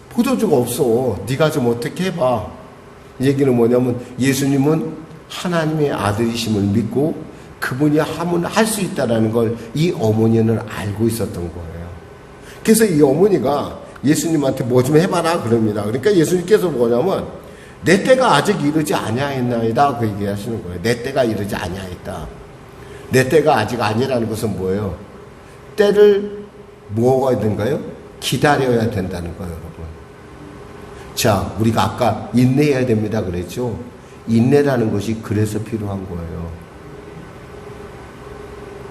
포도주가 없어. 네가 좀 어떻게 해봐. 얘기는 뭐냐면 예수님은 하나님의 아들이심을 믿고 그분이 하면 할 수 있다는 걸 이 어머니는 알고 있었던 거예요. 그래서 이 어머니가 예수님한테 뭐 좀 해봐라 그럽니다. 그러니까 예수님께서 뭐냐면 내 때가 아직 이르지 아니하였나이다 그 얘기하시는 거예요. 내 때가 이르지 아니하였다. 내 때가 아직 아니라는 것은 뭐예요? 때를 뭐가 된가요? 기다려야 된다는 거예요, 여러분. 자, 우리가 아까 인내해야 됩니다 그랬죠? 인내라는 것이 그래서 필요한 거예요.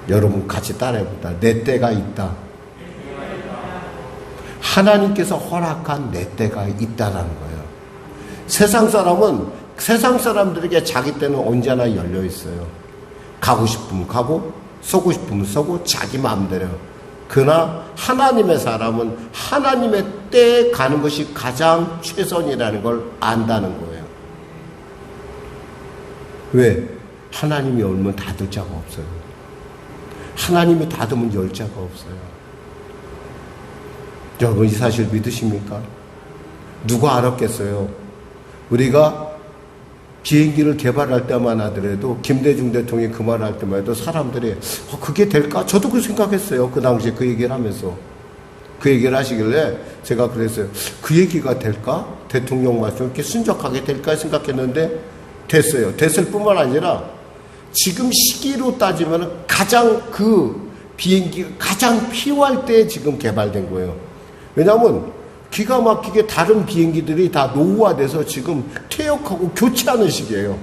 여러분 같이 따라해보다. 내 때가 있다. 하나님께서 허락한 내 때가 있다라는 거예요. 세상 사람들에게 자기 때는 언제나 열려 있어요. 가고 싶으면 가고, 서고 싶으면 서고, 자기 마음대로. 그러나 하나님의 사람은 하나님의 때에 가는 것이 가장 최선이라는 걸 안다는 거예요. 왜? 하나님이 열면 닫을 자가 없어요. 하나님이 닫으면 열 자가 없어요. 여러분 이 사실 믿으십니까? 누가 알았겠어요? 우리가 비행기를 개발할 때만 하더라도 김대중 대통령이 그 말을 할 때만 해도 사람들이 그게 될까? 저도 그 생각했어요. 그 당시에 그 얘기를 하면서. 그 얘기를 하시길래 제가 그랬어요. 그 얘기가 될까? 대통령 말씀 이렇게 순적하게 될까 생각했는데 됐어요. 됐을 뿐만 아니라 지금 시기로 따지면 가장 그 비행기가 가장 필요할 때 지금 개발된 거예요. 왜냐하면 기가 막히게 다른 비행기들이 다 노후화돼서 지금 퇴역하고 교체하는 시기예요.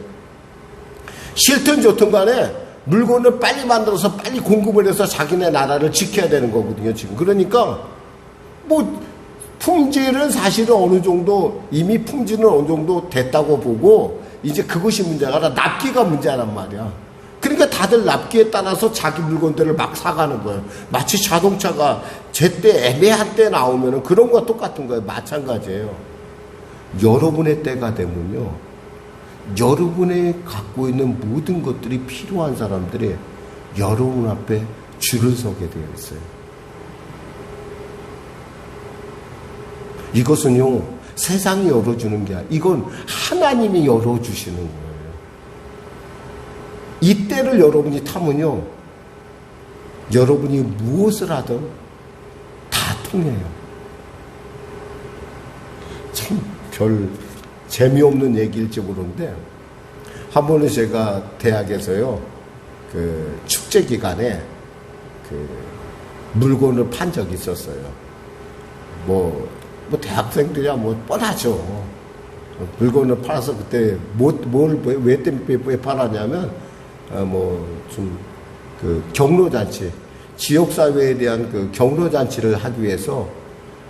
싫든 좋든 간에 물건을 빨리 만들어서 빨리 공급을 해서 자기네 나라를 지켜야 되는 거거든요, 지금. 그러니까, 뭐, 품질은 사실은 어느 정도, 이미 품질은 어느 정도 됐다고 보고, 이제 그것이 문제가 아니라 납기가 문제란 말이야. 그러니까 다들 납기에 따라서 자기 물건들을 막 사가는 거예요. 마치 자동차가 제때 애매한 때 나오면 그런 거와 똑같은 거예요. 마찬가지예요. 여러분의 때가 되면요, 여러분의 갖고 있는 모든 것들이 필요한 사람들이 여러분 앞에 줄을 서게 되어 있어요. 이것은요, 세상이 열어주는 게 아니라 이건 하나님이 열어주시는 거예요. 이 때를 여러분이 타면요, 여러분이 무엇을 하든 다 통해요. 참 별 재미없는 얘기일지 모르는데, 한 번은 제가 대학에서요, 그 축제 기간에 그 물건을 판 적이 있었어요. 뭐 대학생들이야 뭐 뻔하죠. 물건을 팔아서 그때 왜 팔았냐면, 그 경로잔치, 지역사회에 대한 그 경로잔치를 하기 위해서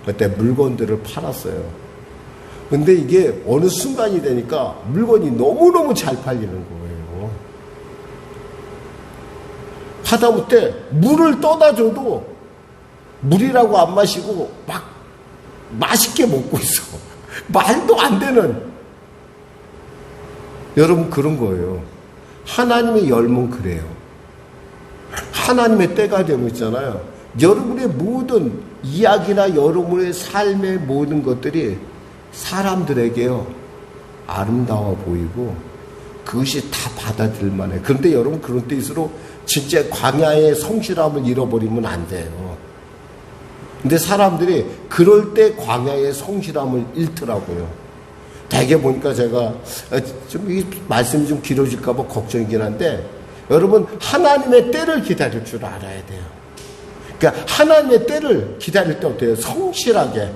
그때 물건들을 팔았어요. 근데 이게 어느 순간이 되니까 물건이 너무너무 잘 팔리는 거예요. 하다못해 물을 떠다 줘도 물이라고 안 마시고 막 맛있게 먹고 있어. 말도 안 되는. 여러분, 그런 거예요. 하나님의 열면 그래요. 하나님의 때가 되고 있잖아요. 여러분의 모든 이야기나 여러분의 삶의 모든 것들이 사람들에게요, 아름다워 보이고 그것이 다 받아들일 만해. 그런데 여러분, 그런 때일수록 진짜 광야의 성실함을 잃어버리면 안 돼요. 근데 사람들이 그럴 때 광야의 성실함을 잃더라고요. 대개 보니까 제가 좀 이 말씀이 좀 길어질까 봐 걱정이긴 한데, 여러분, 하나님의 때를 기다릴 줄 알아야 돼요. 그러니까 하나님의 때를 기다릴 때 어때요? 성실하게,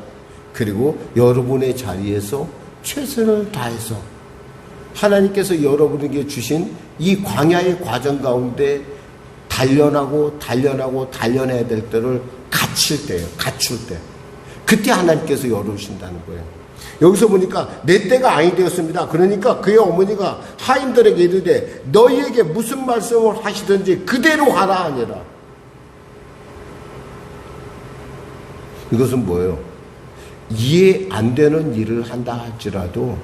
그리고 여러분의 자리에서 최선을 다해서 하나님께서 여러분에게 주신 이 광야의 과정 가운데 단련해야 될 때를 갖출 때. 그때 하나님께서 열어주신다는 거예요. 여기서 보니까 내 때가 아니 되었습니다. 그러니까 그의 어머니가 하인들에게 이르되 너희에게 무슨 말씀을 하시든지 그대로 하라 하니라. 이것은 뭐예요? 이해 안 되는 일을 한다 할지라도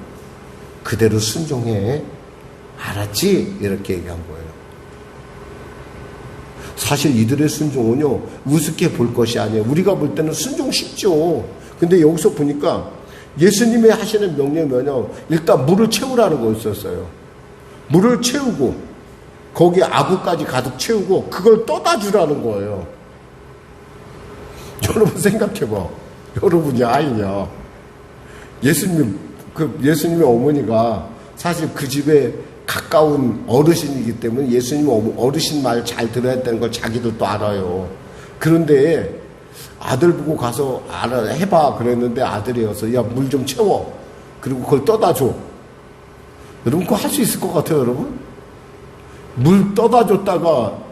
그대로 순종해. 알았지? 이렇게 얘기한 거예요. 사실 이들의 순종은요, 우습게 볼 것이 아니에요. 우리가 볼 때는 순종 쉽죠. 근데 여기서 보니까 예수님이 하시는 명령이 뭐냐면, 일단 물을 채우라는 거였었어요. 물을 채우고 거기에 아구까지 가득 채우고 그걸 떠다 주라는 거예요. 여러분 생각해봐. 여러분이 아이냐. 예수님의 어머니가 사실 그 집에 가까운 어르신이기 때문에 예수님 어르신 말 잘 들어야 되는 걸 자기들도 알아요. 그런데 아들 보고 가서 해봐 그랬는데 아들이어서 야, 물 좀 채워. 그리고 그걸 떠다 줘. 여러분 그거 할 수 있을 것 같아요, 여러분? 물 떠다 줬다가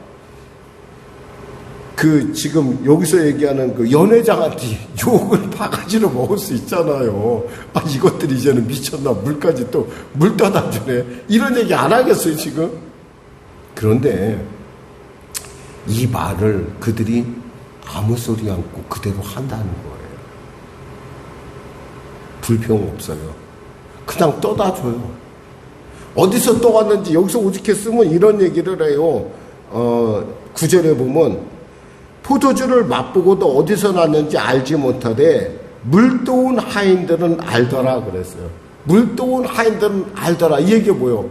그 지금 여기서 얘기하는 그 연회장한테 욕을 바가지로 먹을 수 있잖아요. 아, 이것들이 이제는 미쳤나, 물까지 또 물 떠다 주네, 이런 얘기 안 하겠어요 지금? 그런데 이 말을 그들이 아무 소리 않고 그대로 한다는 거예요. 불평 없어요. 그냥 떠다 줘요. 어디서 떠왔는지 여기서 오직했으면 이런 얘기를 해요. 9절에 보면 포도주를 맛보고도 어디서 났는지 알지 못하되 물도운 하인들은 알더라 그랬어요. 물도운 하인들은 알더라. 이 얘기가 뭐예요?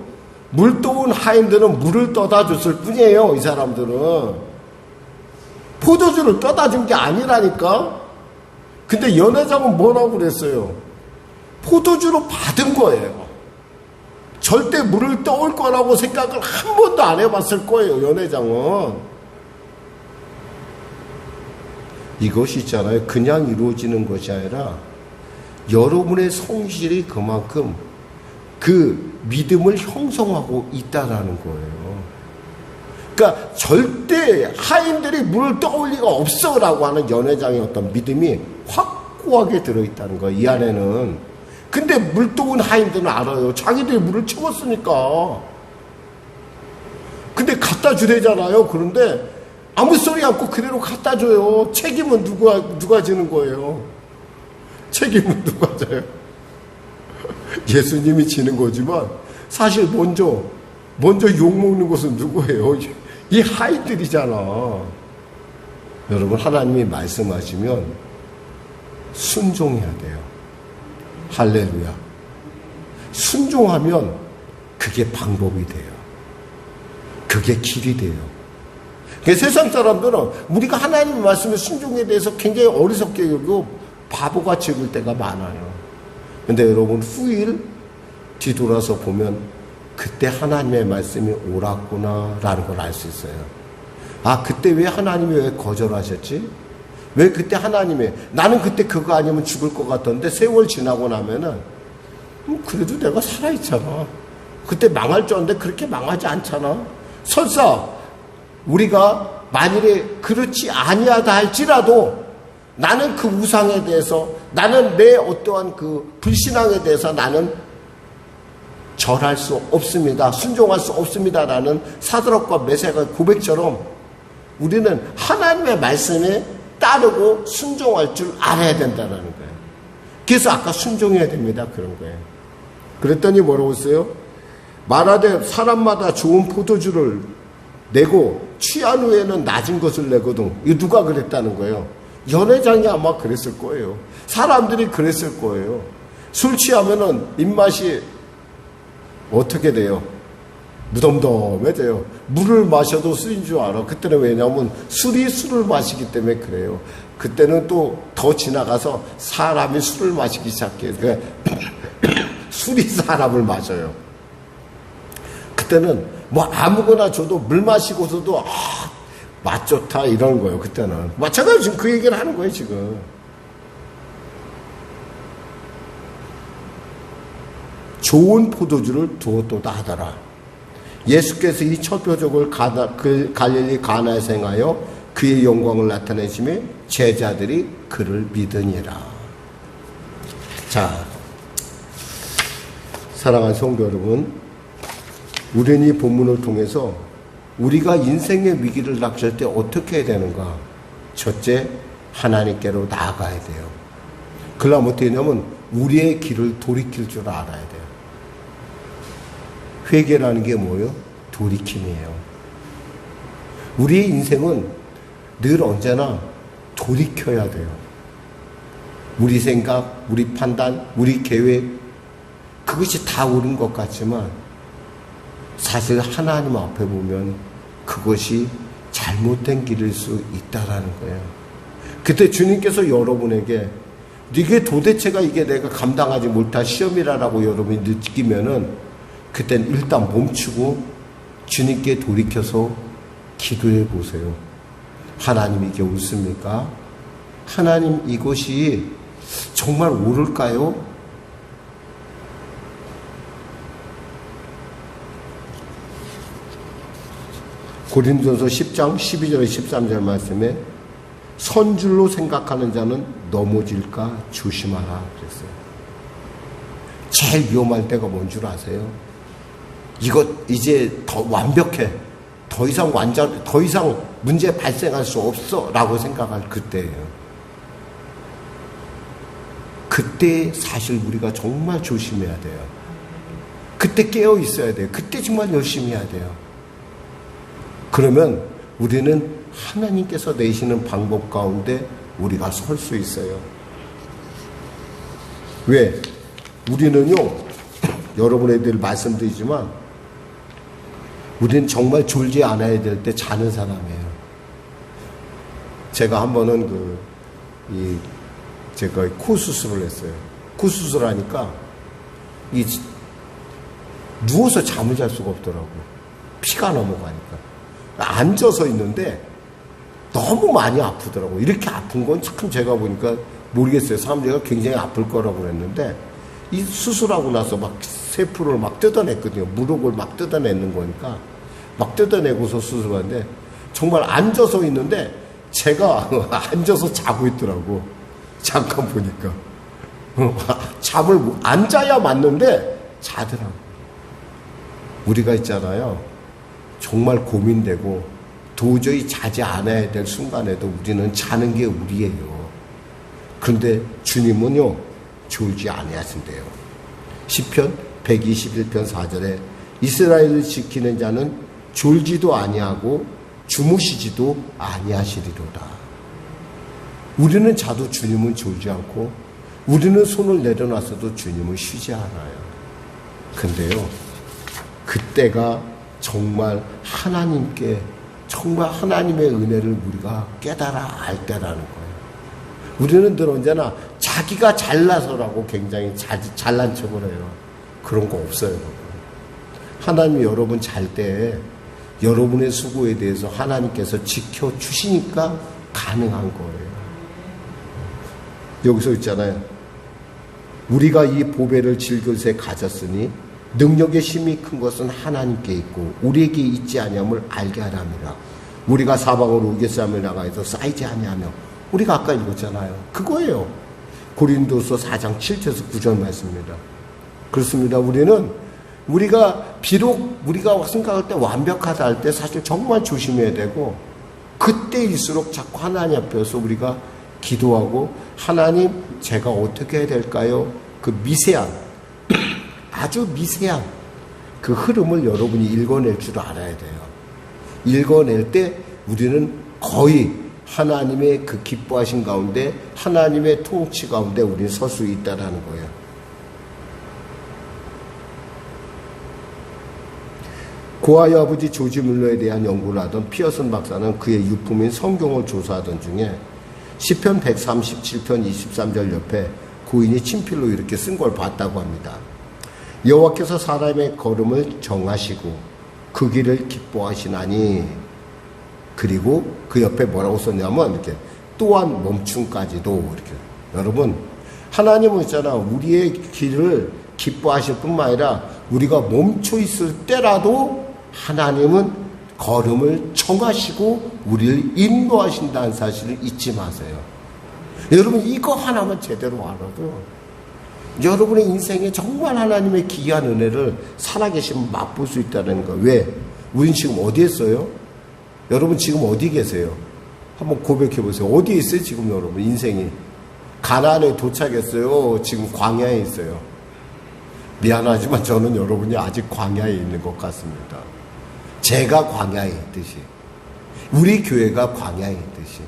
물도운 하인들은 물을 떠다 줬을 뿐이에요. 이 사람들은 포도주를 떠다 준 게 아니라니까. 근데 연회장은 뭐라고 그랬어요? 포도주로 받은 거예요. 절대 물을 떠올 거라고 생각을 한 번도 안 해봤을 거예요, 연회장은. 이것이 있잖아요. 그냥 이루어지는 것이 아니라 여러분의 성실이 그만큼 그 믿음을 형성하고 있다라는 거예요. 그러니까 절대 하인들이 물을 떠올 리가 없어라고 하는 연회장의 어떤 믿음이 확고하게 들어있다는 거예요. 이 안에는. 근데 물 떠온 하인들은 알아요. 자기들이 물을 채웠으니까. 근데 갖다 주래잖아요. 그런데 아무 소리 않고 그대로 갖다 줘요. 책임은 누가 지는 거예요? 책임은 누가 져요? 예수님이 지는 거지만 사실 먼저 욕먹는 것은 누구예요? 이 하인들이잖아. 여러분, 하나님이 말씀하시면 순종해야 돼요. 할렐루야. 순종하면 그게 방법이 돼요. 그게 길이 돼요. 세상 사람들은 우리가 하나님의 말씀의 순종에 대해서 굉장히 어리석게 여기고 바보같이 여길 때가 많아요. 근데 여러분, 후일 뒤돌아서 보면 그때 하나님의 말씀이 옳았구나 라는 걸 알 수 있어요. 아, 그때 왜 하나님이 왜 거절하셨지? 왜 그때 하나님이, 나는 그때 그거 아니면 죽을 것 같던데 세월 지나고 나면은 그래도 내가 살아있잖아. 그때 망할 줄 알았는데 그렇게 망하지 않잖아. 설사 우리가 만일에 그렇지 아니하다 할지라도 나는 그 우상에 대해서, 나는 내 어떠한 그 불신앙에 대해서 나는 절할 수 없습니다. 순종할 수 없습니다라는 사드락과 메삭의 고백처럼 우리는 하나님의 말씀에 따르고 순종할 줄 알아야 된다는 거예요. 그래서 아까 순종해야 됩니다. 그런 거예요. 그랬더니 뭐라고 했어요? 말하되 사람마다 좋은 포도주를 내고 취한 후에는 낮은 것을 내거든. 이거 누가 그랬다는 거예요? 연회장이 아마 그랬을 거예요. 사람들이 그랬을 거예요. 술 취하면은 입맛이 어떻게 돼요? 무덤덤해져요. 물을 마셔도 술인 줄 알아. 그때는 왜냐하면 술이 술을 마시기 때문에 그래요. 그때는 또 더 지나가서 사람이 술을 마시기 시작해요. 그러니까 술이 사람을 마셔요. 그때는 뭐 아무거나 줘도 물 마시고서도 맛 좋다 이런 거예요. 그때는 마찬가지로 지금 그 얘기를 하는 거예요. 지금 좋은 포도주를 두었도다 하더라. 예수께서 이 첫 표적을 갈릴리 가나에서 행하여 그의 영광을 나타내시며 제자들이 그를 믿으니라. 자, 사랑하는 성도 여러분, 우리는 이 본문을 통해서 우리가 인생의 위기를 닥칠 때 어떻게 해야 되는가? 첫째, 하나님께로 나아가야 돼요. 그러려면 어떻게 되냐면 우리의 길을 돌이킬 줄 알아야 돼요. 회개라는 게 뭐예요? 돌이킴이에요. 우리의 인생은 늘 언제나 돌이켜야 돼요. 우리 생각, 우리 판단, 우리 계획, 그것이 다 옳은 것 같지만 사실 하나님 앞에 보면 그것이 잘못된 길일 수 있다라는 거예요. 그때 주님께서 여러분에게 이게 도대체가 이게 내가 감당하지 못할 시험이라고 여러분이 느끼면은 그땐 일단 멈추고 주님께 돌이켜서 기도해 보세요. 하나님, 이게 옳습니까? 하나님, 이것이 정말 옳을까요? 고린도전서 10장 12절 13절 말씀에 선줄로 생각하는 자는 넘어질까 조심하라 그랬어요. 제일 위험할 때가 뭔 줄 아세요? 이것 이제 더 완벽해. 더 이상 문제 발생할 수 없어 라고 생각할 그때예요. 그때 사실 우리가 정말 조심해야 돼요. 그때 깨어 있어야 돼요. 그때 정말 열심히 해야 돼요. 그러면 우리는 하나님께서 내시는 방법 가운데 우리가 설 수 있어요. 왜? 우리는요, 여러분에 늘 말씀드리지만 우리는 정말 졸지 않아야 될 때 자는 사람이에요. 제가 한 번은 제가 코 수술을 했어요. 코 수술하니까 누워서 잠을 잘 수가 없더라고요. 피가 넘어가니까. 앉아서 있는데 너무 많이 아프더라고요. 이렇게 아픈 건 참 제가 보니까 모르겠어요. 사람들이 굉장히 아플 거라고 그랬는데 이 수술하고 나서 막 세포를 막 뜯어냈거든요. 무릎을 막 뜯어내는 거니까 막 뜯어내고서 수습하는데 정말 앉아서 있는데 제가 앉아서 자고 있더라고. 잠깐 보니까. 앉아야 맞는데 자더라고. 우리가 있잖아요. 정말 고민되고 도저히 자지 않아야 될 순간에도 우리는 자는 게 우리예요. 그런데 주님은요, 졸지 아니하신대요. 시편 121편 4절에 이스라엘을 지키는 자는 졸지도 아니하고 주무시지도 아니하시리로다. 우리는 자도 주님은 졸지 않고 우리는 손을 내려놨어도 주님은 쉬지 않아요. 근데요, 그때가 정말 하나님께 정말 하나님의 은혜를 우리가 깨달아 알 때라는 거예요. 우리는 늘 언제나 자기가 잘나서라고 굉장히 잘난 척을 해요. 그런 거 없어요. 하나님이 여러분 잘 때 여러분의 수고에 대해서 하나님께서 지켜주시니까 가능한 거예요. 여기서 있잖아요. 우리가 이 보배를 질그릇에 가졌으니 능력의 힘이 큰 것은 하나님께 있고 우리에게 있지 아니함을 알게 하랍니다. 우리가 사방으로 우겨싸움을 나가서 쌓이지 아니하며, 우리가 아까 읽었잖아요. 그거예요. 고린도서 4장 7절에서 9절 말씀입니다. 그렇습니다. 우리가 비록 우리가 생각할 때 완벽하다 할 때 사실 정말 조심해야 되고, 그때일수록 자꾸 하나님 앞에서 우리가 기도하고, 하나님 제가 어떻게 해야 될까요? 그 미세한 아주 미세한 그 흐름을 여러분이 읽어낼 줄 알아야 돼요. 읽어낼 때 우리는 거의 하나님의 그 기뻐하신 가운데, 하나님의 통치 가운데 우리는 설 수 있다라는 거예요. 고아의 아버지 조지 뮬러에 대한 연구를 하던 피어슨 박사는 그의 유품인 성경을 조사하던 중에 시편 137편 23절 옆에 고인이 친필로 이렇게 쓴 걸 봤다고 합니다. 여호와께서 사람의 걸음을 정하시고 그 길을 기뻐하시나니, 그리고 그 옆에 뭐라고 썼냐면 이렇게 또한 멈춤까지도, 이렇게. 여러분, 하나님은 있잖아, 우리의 길을 기뻐하실 뿐만 아니라 우리가 멈춰 있을 때라도 하나님은 걸음을 정하시고 우리를 인도하신다는 사실을 잊지 마세요. 여러분, 이거 하나만 제대로 알아도 여러분의 인생에 정말 하나님의 기이한 은혜를 살아계시면 맛볼 수 있다는 거. 왜? 우린 지금 어디에 있어요? 여러분 지금 어디 계세요? 한번 고백해 보세요. 어디에 있어요 지금 여러분 인생이? 가나안에 도착했어요? 지금 광야에 있어요? 미안하지만 저는 여러분이 아직 광야에 있는 것 같습니다. 제가 광야에 있듯이, 우리 교회가 광야에 있듯이.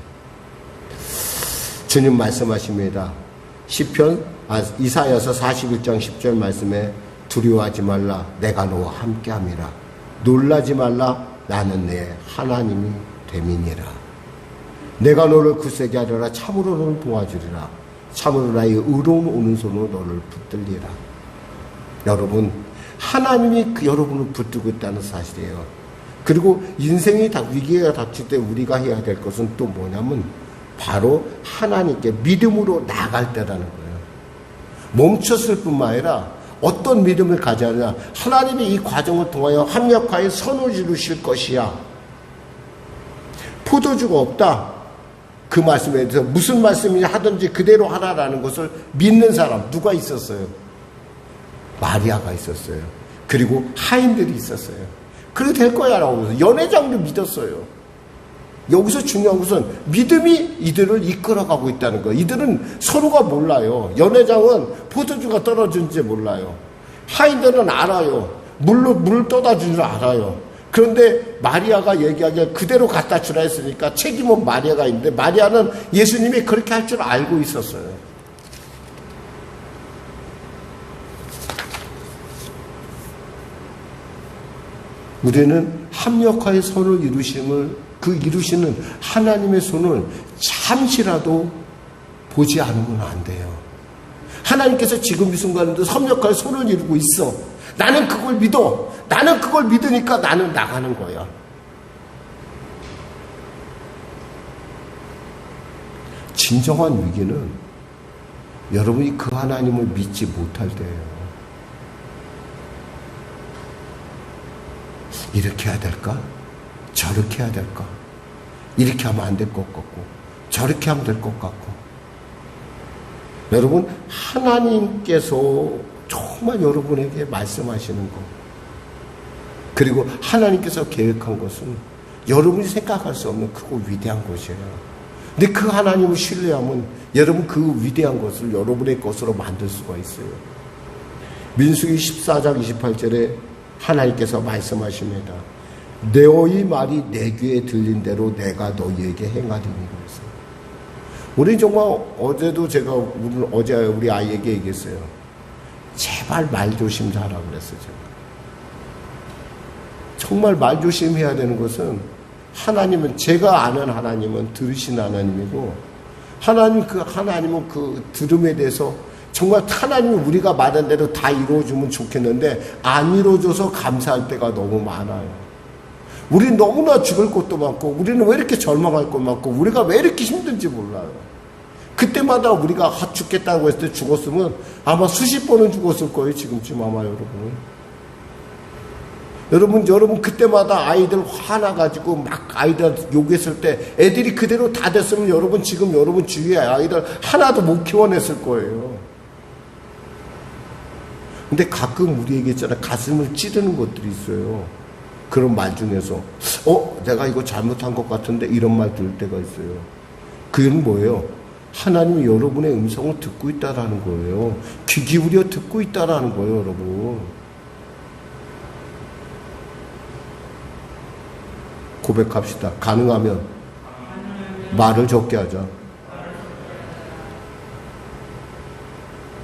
주님 말씀하십니다. 이사야서 41장 10절 말씀에 두려워하지 말라, 내가 너와 함께함이라. 놀라지 말라, 나는 내 하나님이 됨이니라. 내가 너를 굳세게 하리라. 참으로 너를 도와주리라. 참으로 나의 의로운 오른손으로 너를 붙들리라. 여러분, 하나님이 여러분을 붙들고 있다는 사실이에요. 그리고 인생이 위기가 닥칠 때 우리가 해야 될 것은 또 뭐냐면 바로 하나님께 믿음으로 나아갈 때라는 거예요. 멈췄을 뿐만 아니라 어떤 믿음을 가져야 하냐. 하나님이 이 과정을 통하여 합력하여 선을 이루실 것이야. 포도주가 없다. 그 말씀에 대해서 무슨 말씀이 하든지 그대로 하라라는 것을 믿는 사람 누가 있었어요? 마리아가 있었어요. 그리고 하인들이 있었어요. 그래 될 거야 라고 해서 연회장도 믿었어요. 여기서 중요한 것은 믿음이 이들을 이끌어가고 있다는 거예요. 이들은 서로가 몰라요. 연회장은 포도주가 떨어진지 몰라요. 하인들은 알아요. 물을 떠다 준 줄 알아요. 그런데 마리아가 얘기하기에 그대로 갖다 주라 했으니까 책임은 마리아가 있는데, 마리아는 예수님이 그렇게 할 줄 알고 있었어요. 우리는 합력하여 선을 이루시는 하나님의 손을 잠시라도 보지 않으면 안 돼요. 하나님께서 지금 이 순간에도 협력하여 손을 이루고 있어. 나는 그걸 믿어. 나는 그걸 믿으니까 나는 나가는 거야. 진정한 위기는 여러분이 그 하나님을 믿지 못할 때예요. 이렇게 해야 될까? 저렇게 해야 될까? 이렇게 하면 안 될 것 같고 저렇게 하면 될 것 같고. 여러분, 하나님께서 정말 여러분에게 말씀하시는 것, 그리고 하나님께서 계획한 것은 여러분이 생각할 수 없는 크고 위대한 것이에요. 근데 그 하나님을 신뢰하면 여러분 그 위대한 것을 여러분의 것으로 만들 수가 있어요. 민수기 14장 28절에 하나님께서 말씀하십니다. 너희 말이 내 귀에 들린 대로 내가 너희에게 행하리니. 그랬어요. 우리 정말 어제도 제가 어제 우리 아이에게 얘기했어요. 제발 말 조심 잘하라 그랬어요. 제가. 정말 말 조심해야 되는 것은 하나님은, 제가 아는 하나님은 들으신 하나님이고, 하나님은 그 들음에 대해서 정말 하나님이 우리가 말한 대로 다 이루어주면 좋겠는데 안 이루어줘서 감사할 때가 너무 많아요. 우리는 너무나 죽을 것도 많고, 우리는 왜 이렇게 절망할 것 많고, 우리가 왜 이렇게 힘든지 몰라요. 그때마다 우리가 죽겠다고 했을 때 죽었으면 아마 수십 번은 죽었을 거예요. 지금쯤 아마 여러분 그때마다 아이들 화나가지고 막 아이들 욕했을 때 애들이 그대로 다 됐으면 여러분 지금 여러분 주위에 아이들 하나도 못 키워냈을 거예요. 근데 가끔 우리에게 있잖아, 가슴을 찌르는 것들이 있어요. 그런 말 중에서 내가 이거 잘못한 것 같은데 이런 말 들을 때가 있어요. 그건 뭐예요? 하나님이 여러분의 음성을 듣고 있다라는 거예요. 귀 기울여 듣고 있다라는 거예요, 여러분. 고백합시다. 가능하면 말을 적게 하자.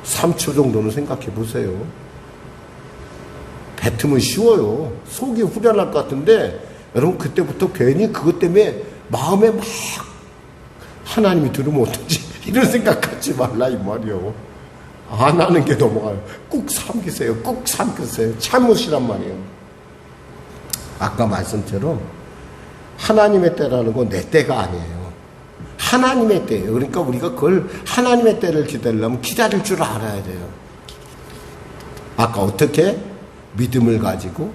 3초 정도는 생각해 보세요. 뱉으면 쉬워요. 속이 후련할 것 같은데 여러분 그때부터 괜히 그것 때문에 마음에 막 하나님이 들으면 어떡지 이런 생각하지 말라 이 말이요. 안 하는 게 넘어가요. 꾹 삼키세요. 꾹 삼키세요. 참으시란 말이에요. 아까 말씀처럼 하나님의 때라는 건 내 때가 아니에요. 하나님의 때예요. 그러니까 우리가 그걸 하나님의 때를 기다리려면 기다릴 줄 알아야 돼요. 아까 어떻게? 믿음을 가지고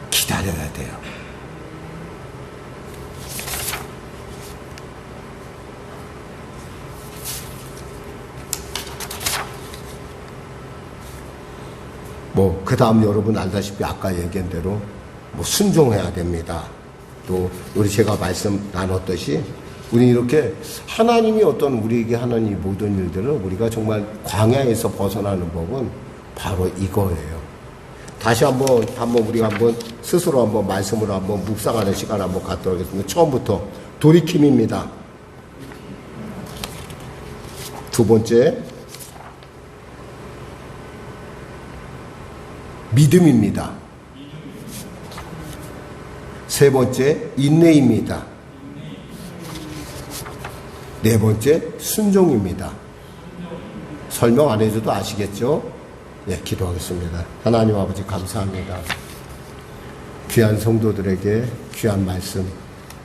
기다려야 돼요. 그 다음 여러분 알다시피 아까 얘기한 대로 순종해야 됩니다. 또 우리 제가 말씀 나눴듯이 우리 이렇게 하나님이 어떤 우리에게 하는 이 모든 일들을 우리가 정말 광야에서 벗어나는 법은 바로 이거예요. 다시 한번 우리가 스스로 말씀으로 묵상하는 시간을 갖도록 하겠습니다. 처음부터 돌이킴입니다. 두 번째 믿음입니다. 세 번째 인내입니다. 네 번째 순종입니다. 설명 안 해줘도 아시겠죠? 네, 기도하겠습니다. 하나님 아버지 감사합니다. 귀한 성도들에게 귀한 말씀,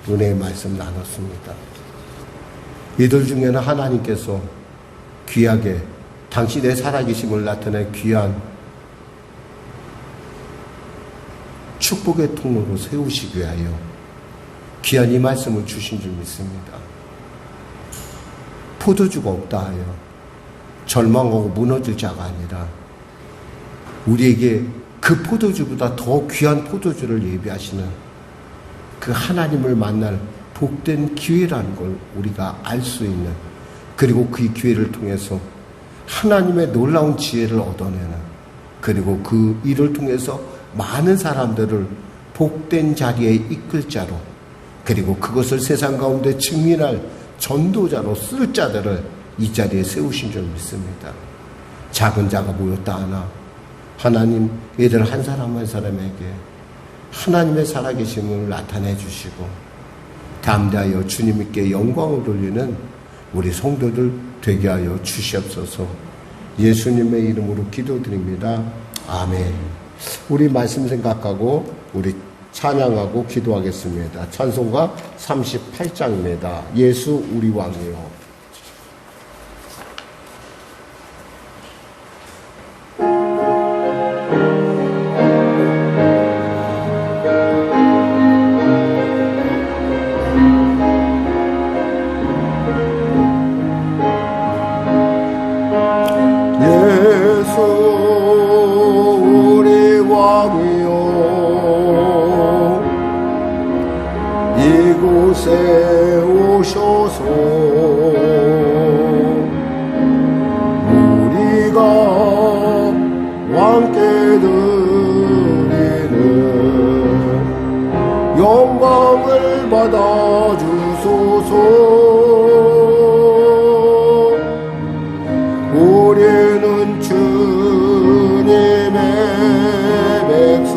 은혜의 말씀 나눴습니다. 이들 중에는 하나님께서 귀하게 당신의 살아계심을 나타낸 귀한 축복의 통로로 세우시기 위하여 귀한 이 말씀을 주신 줄 믿습니다. 포도주가 없다 하여 절망하고 무너질 자가 아니라 우리에게 그 포도주보다 더 귀한 포도주를 예비하시는 그 하나님을 만날 복된 기회라는 걸 우리가 알 수 있는, 그리고 그 기회를 통해서 하나님의 놀라운 지혜를 얻어내는, 그리고 그 일을 통해서 많은 사람들을 복된 자리에 이끌 자로, 그리고 그것을 세상 가운데 증인할 전도자로 쓸 자들을 이 자리에 세우신 줄 믿습니다. 작은 자가 모였다 하나 하나님 얘들 한 사람 한 사람에게 하나님의 살아계심을 나타내 주시고 담대하여 주님께 영광을 돌리는 우리 성도들 되게 하여 주시옵소서. 예수님의 이름으로 기도드립니다. 아멘. 우리 말씀 생각하고 우리 찬양하고 기도하겠습니다. 찬송가 38장입니다. 예수 우리 왕이요. 이곳에 오셔서 우리가 왕께 드리는 영광을 받아 주소서. 우리는 주님의 백성,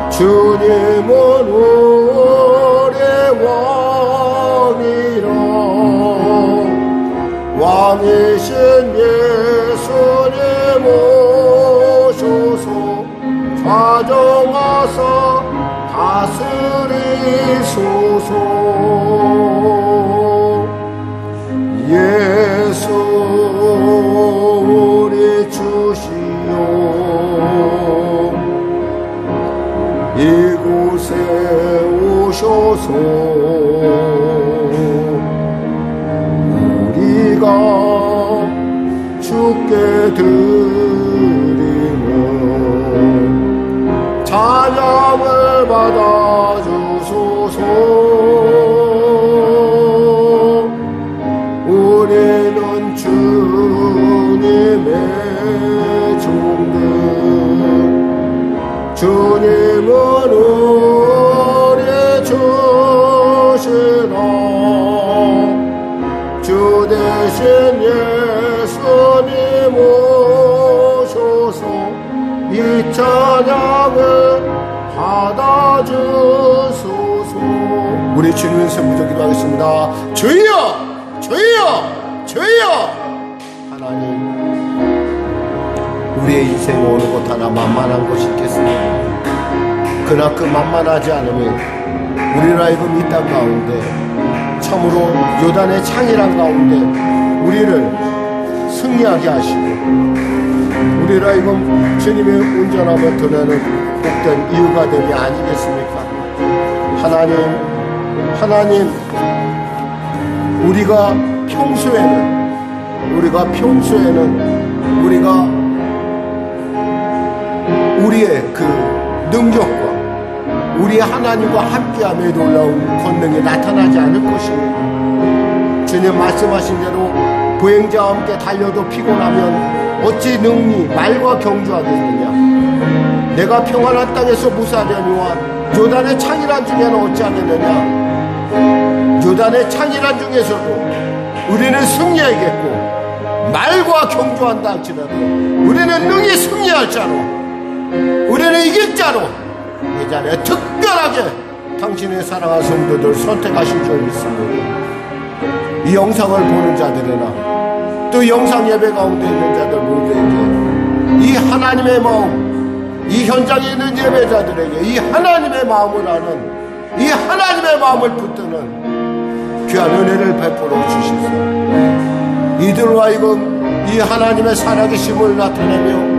주님은 우리의 왕이라. 왕이신 예수님 오셔서 좌정하사 다스리소서. 예수 우리 주시오. 이곳에 오셔서 우리가 주께 드리는 찬양을 받아 주소서. 우리는 주님의 종들, 주님은 우리 주시라. 주 대신 예수님 오셔서 이 찬양을 받아주소서. 우리 주님 선부터 기도하겠습니다. 주여, 주여, 주여. 하나님, 우리의 인생에 어느 것 하나 만만한 것이 있겠습니까? 그러나 그 만만하지 않으면 우리를 하여금 이 땅 가운데 참으로 요단의 창이란 가운데 우리를 승리하게 하시고 우리를 하여금 주님의 온전함을 드러내는 복된 이유가 됨이 아니겠습니까? 하나님, 우리가 평소에는 우리의 그 능력과 우리 하나님과 함께함에 놀라운 권능이 나타나지 않을 것입니다. 주님 말씀하신 대로 보행자와 함께 달려도 피곤하면 어찌 능히 말과 경주하겠느냐. 내가 평안한 땅에서 무사하려니와 요단의 창이란 중에는 어찌하겠느냐. 요단의 창이란 중에서도 우리는 승리하겠고 말과 경주한다 할지라도 우리는 능히 승리할 자로, 우리는 이길 자로 이 자리에 특별하게 당신의 사랑하는 성도들 선택하신 줄 믿습니다. 이 영상을 보는 자들이나 또 영상 예배 가운데 있는 자들 모두에게 이 하나님의 마음, 이 현장에 있는 예배자들에게 이 하나님의 마음을 아는, 이 하나님의 마음을 붙드는 귀한 은혜를 베풀어 주시소. 이들로 하여금 이 하나님의 살아계심을 나타내며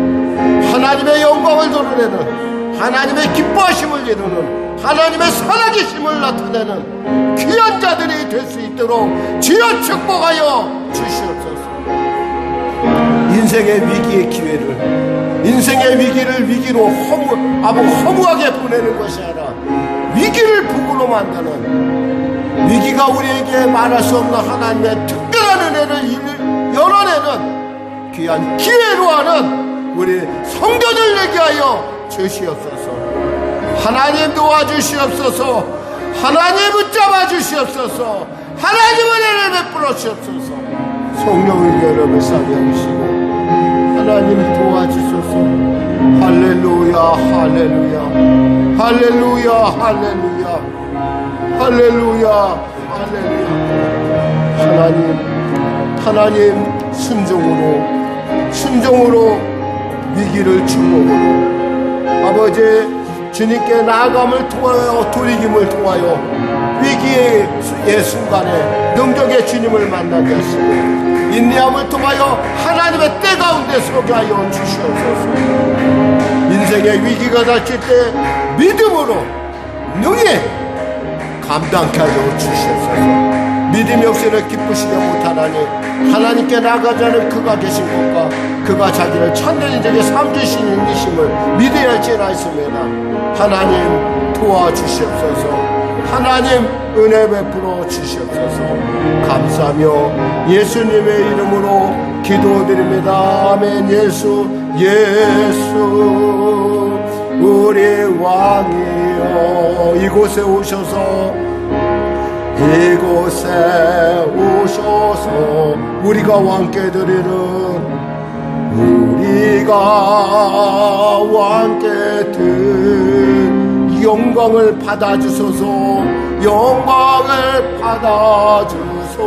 하나님의 영광을 드러내는, 하나님의 기뻐하심을 이루는, 하나님의 살아계심을 나타내는 귀한 자들이 될 수 있도록 주여 축복하여 주시옵소서. 인생의 위기의 기회를, 인생의 위기를 위기로 허무하게 보내는 것이 아니라 위기를 복으로 만드는, 위기가 우리에게 말할 수 없는 하나님의 특별한 은혜를 열어내는 귀한 기회로 하는 우리 성도들 되게 하여 주시옵소서. 하나님 도와주시옵소서. 하나님 붙잡아 주시옵소서. 하나님 은혜를 베풀어 주시옵소서. 성령의 여러분을 사랑하시고 하나님 도와주소서. 할렐루야, 할렐루야, 할렐루야, 할렐루야, 할렐루야, 할렐루야. 하나님 순종으로 위기를 축복으로 아버지 주님께 나아감을 통하여 돌이킴을 통하여 위기의 순간에 능력의 주님을 만나게 하시고 인내함을 통하여 하나님의 때 가운데 서게 하여 주시옵소서. 인생의 위기가 닥칠 때 믿음으로 능히 감당케 하여 주시옵소서. 믿음이 없이는 기쁘시게 못하나니 하나님께 나아가자는 그가 계신 것과 그가 자기를 참된 인생의 삶 주시는 이심을 믿어야 할지라 했습니다. 하나님 도와주시옵소서. 하나님 은혜 베풀어 주시옵소서. 감사하며 예수님의 이름으로 기도드립니다. 아멘. 예수 우리 왕이여 이곳에 오셔서 우리가 왕께 드리는 영광을 받아주소서. 영광을 받아주소서.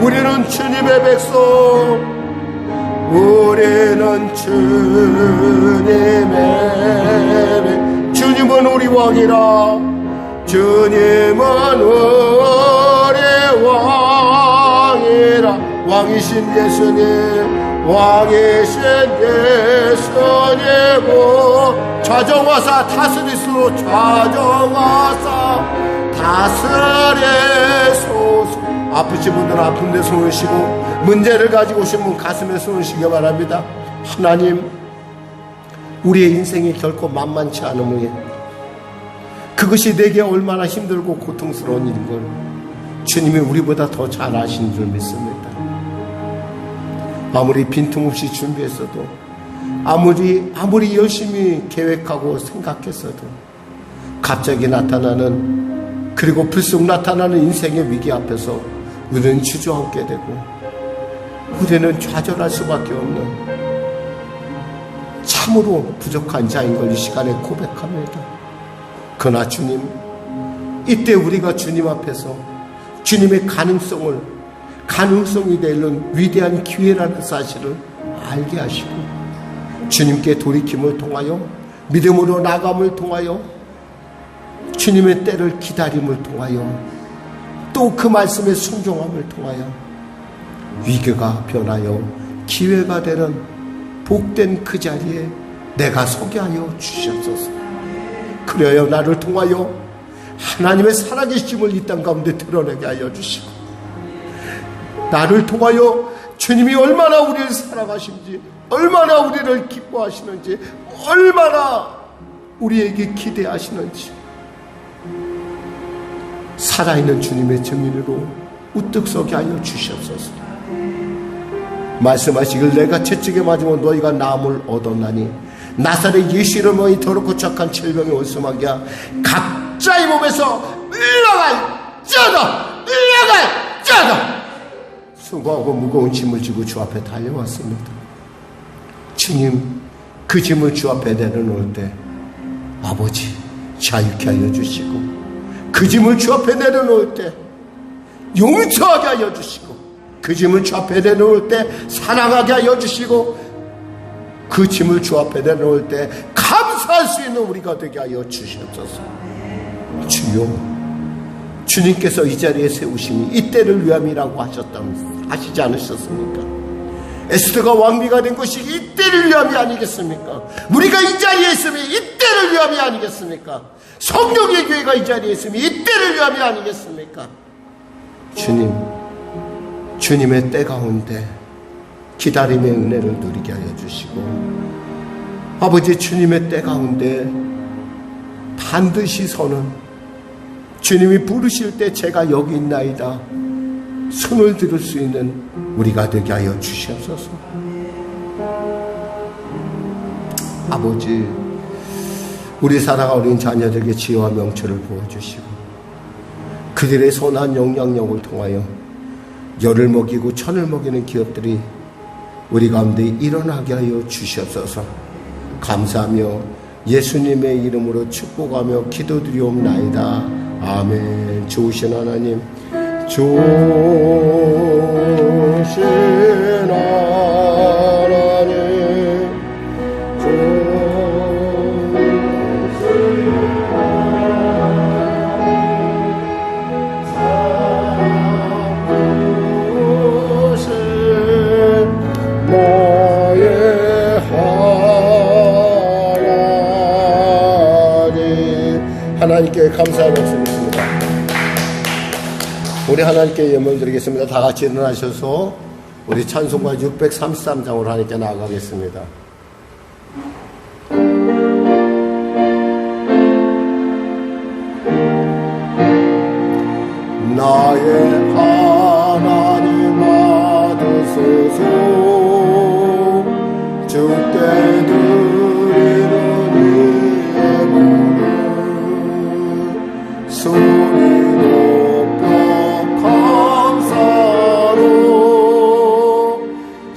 우리는 주님의 백성, 우리는 주님은 우리 왕이라. 주님은 우리 왕이라. 왕이신 예수님, 왕이신 예수님은 좌정하사 다스리소서. 좌정하사 다스리소서. 아프신 분들은 아픈 데 손을 쉬고, 문제를 가지고 오신 분 가슴에 손을 쉬기 바랍니다. 하나님, 우리의 인생이 결코 만만치 않으므에 그것이 내게 얼마나 힘들고 고통스러운 일인 걸 주님이 우리보다 더 잘 아시는 줄 믿습니다. 아무리 빈틈없이 준비했어도, 아무리 열심히 계획하고 생각했어도 갑자기 나타나는, 그리고 불쑥 나타나는 인생의 위기 앞에서 우리는 주저앉게 되고 우리는 좌절할 수밖에 없는 참으로 부족한 자인 걸 이 시간에 고백합니다. 그러나 주님, 이때 우리가 주님 앞에서 주님의 가능성이 되는 위대한 기회라는 사실을 알게 하시고, 주님께 돌이킴을 통하여, 믿음으로 나감을 통하여, 주님의 때를 기다림을 통하여, 또 그 말씀의 순종함을 통하여 위기가 변하여 기회가 되는 복된 그 자리에 내가 서게 하여 주시옵소서. 그래야 나를 통하여 하나님의 살아계심을 이 땅 가운데 드러내게 하여 주시고, 나를 통하여 주님이 얼마나 우리를 사랑하신지, 얼마나 우리를 기뻐하시는지, 얼마나 우리에게 기대하시는지, 살아있는 주님의 증인으로 우뚝 서게 하여 주시옵소서. 말씀하시길 내가 채찍에 맞으면 너희가 나음을 얻었나니 나사렛 예수 이름으로 이 더럽고 착한 질병이 원수하게 각자의 몸에서 물러갈지어다. 수고하고 무거운 짐을 지고 주 앞에 달려왔습니다. 주님, 그 짐을 주 앞에 내려놓을 때 아버지 자유케 하여 주시고, 그 짐을 주 앞에 내려놓을 때 용서하게 하여 주시고, 그 짐을 주 앞에 내려놓을 때 사랑하게 하여 주시고, 그 짐을 주 앞에 내려놓을 때 감사할 수 있는 우리가 되게 하여 주시옵소서. 주여, 주님께서 이 자리에 세우심이 이때를 위함이라고 하시지 않으셨습니까? 에스더가 왕비가 된 것이 이때를 위함이 아니겠습니까? 우리가 이 자리에 있음이 이때를 위함이 아니겠습니까? 성령의 교회가 이 자리에 있음이 이때를 위함이 아니겠습니까? 주님, 주님의 때 가운데 기다림의 은혜를 누리게 하여 주시고, 아버지, 주님의 때 가운데 반드시 서는, 주님이 부르실 때 제가 여기 있나이다 손을 들을 수 있는 우리가 되게 하여 주시옵소서. 아버지, 우리 사랑하는 어린 자녀들에게 지혜와 명철을 부어주시고, 그들의 선한 영향력을 통하여 열을 먹이고 천을 먹이는 기업들이 우리 가운데 일어나게 하여 주시옵소서. 감사하며 예수님의 이름으로 축복하며 기도드리옵나이다. 아멘. 좋으신 하나님, 좋으신 하나님, 하나님께 감사의 말씀 드립니다. 우리 하나님께 예물 드리겠습니다. 다 같이 일어나셔서 우리 찬송가 633장으로 하나님께 나아가겠습니다. 손이 높여 감사로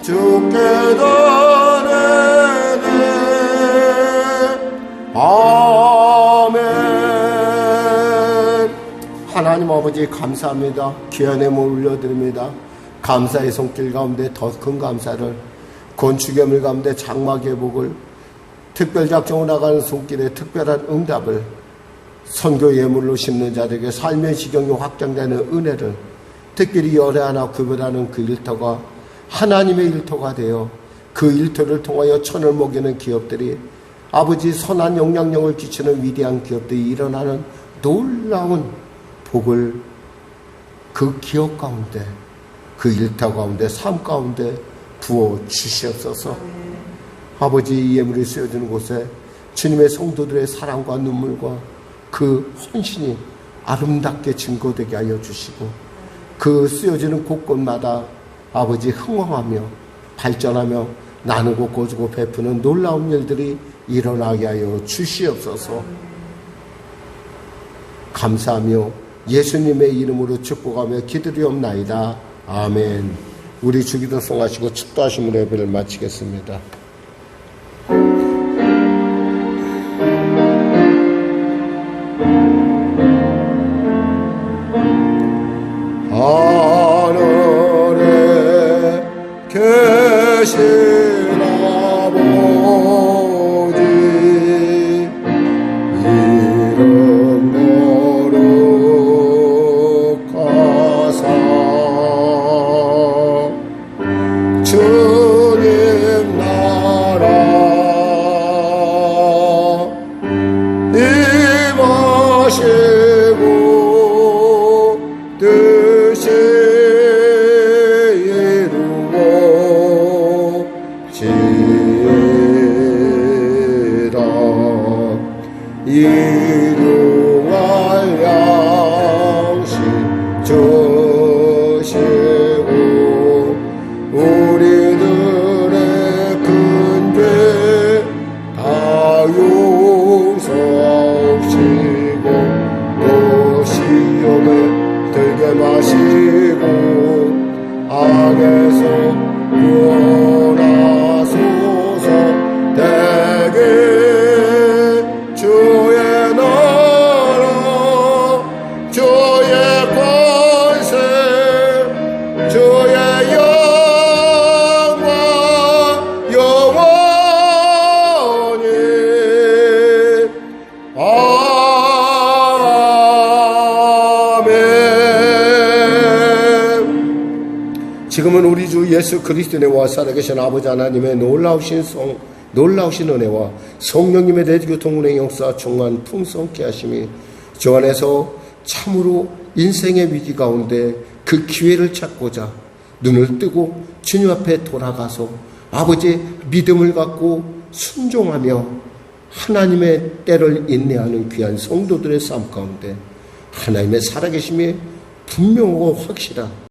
주께 드리네. 아멘. 하나님 아버지 감사합니다. 귀한 예물 올려드립니다. 감사의 손길 가운데 더 큰 감사를, 건축예물 가운데 장막의 복을, 특별작정으로 나가는 손길에 특별한 응답을, 선교 예물로 심는 자들에게 삶의 지경이 확장되는 은혜를, 특별히 열애 하나 구별하는 그 일터가 하나님의 일터가 되어 그 일터를 통하여 천을 먹이는 기업들이, 아버지 선한 영향력을 끼치는 위대한 기업들이 일어나는 놀라운 복을 그 기업 가운데, 그 일터 가운데, 삶 가운데 부어 주시옵소서. 아버지, 이 예물이 쓰여지는 곳에 주님의 성도들의 사랑과 눈물과 그 헌신이 아름답게 증거되게 하여 주시고, 그 쓰여지는 곳곳마다 아버지 흥황하며 발전하며 나누고 거두고 베푸는 놀라운 일들이 일어나게 하여 주시옵소서. 감사하며 예수님의 이름으로 축복하며 기도리옵나이다. 아멘. 우리 주기도 송하시고 축도하심으로 예배를 마치겠습니다. 하늘에 계신 아버지, 이름 거룩하사 주님 나라 임하시고 뜻이 이루어지이다. 일용할 양식 주시고 우리들의 근죄 다 용서하시고 또 시험에 들게 마시고 악에서 구원하소서. 대개 주의 나라 주의 권세 주의 영광 영원히 아멘. 지금은 우리 주 예수 그리스도의 와 살아계신 아버지 하나님의 놀라우신 은혜와 성령님의 대교통 운행 역사 충만 풍성케 하심이 주 안에서 참으로 인생의 위기 가운데 그 기회를 찾고자 눈을 뜨고 주님 앞에 돌아가서 아버지의 믿음을 갖고 순종하며 하나님의 때를 인내하는 귀한 성도들의 삶 가운데 하나님의 살아계심이 분명하고 확실한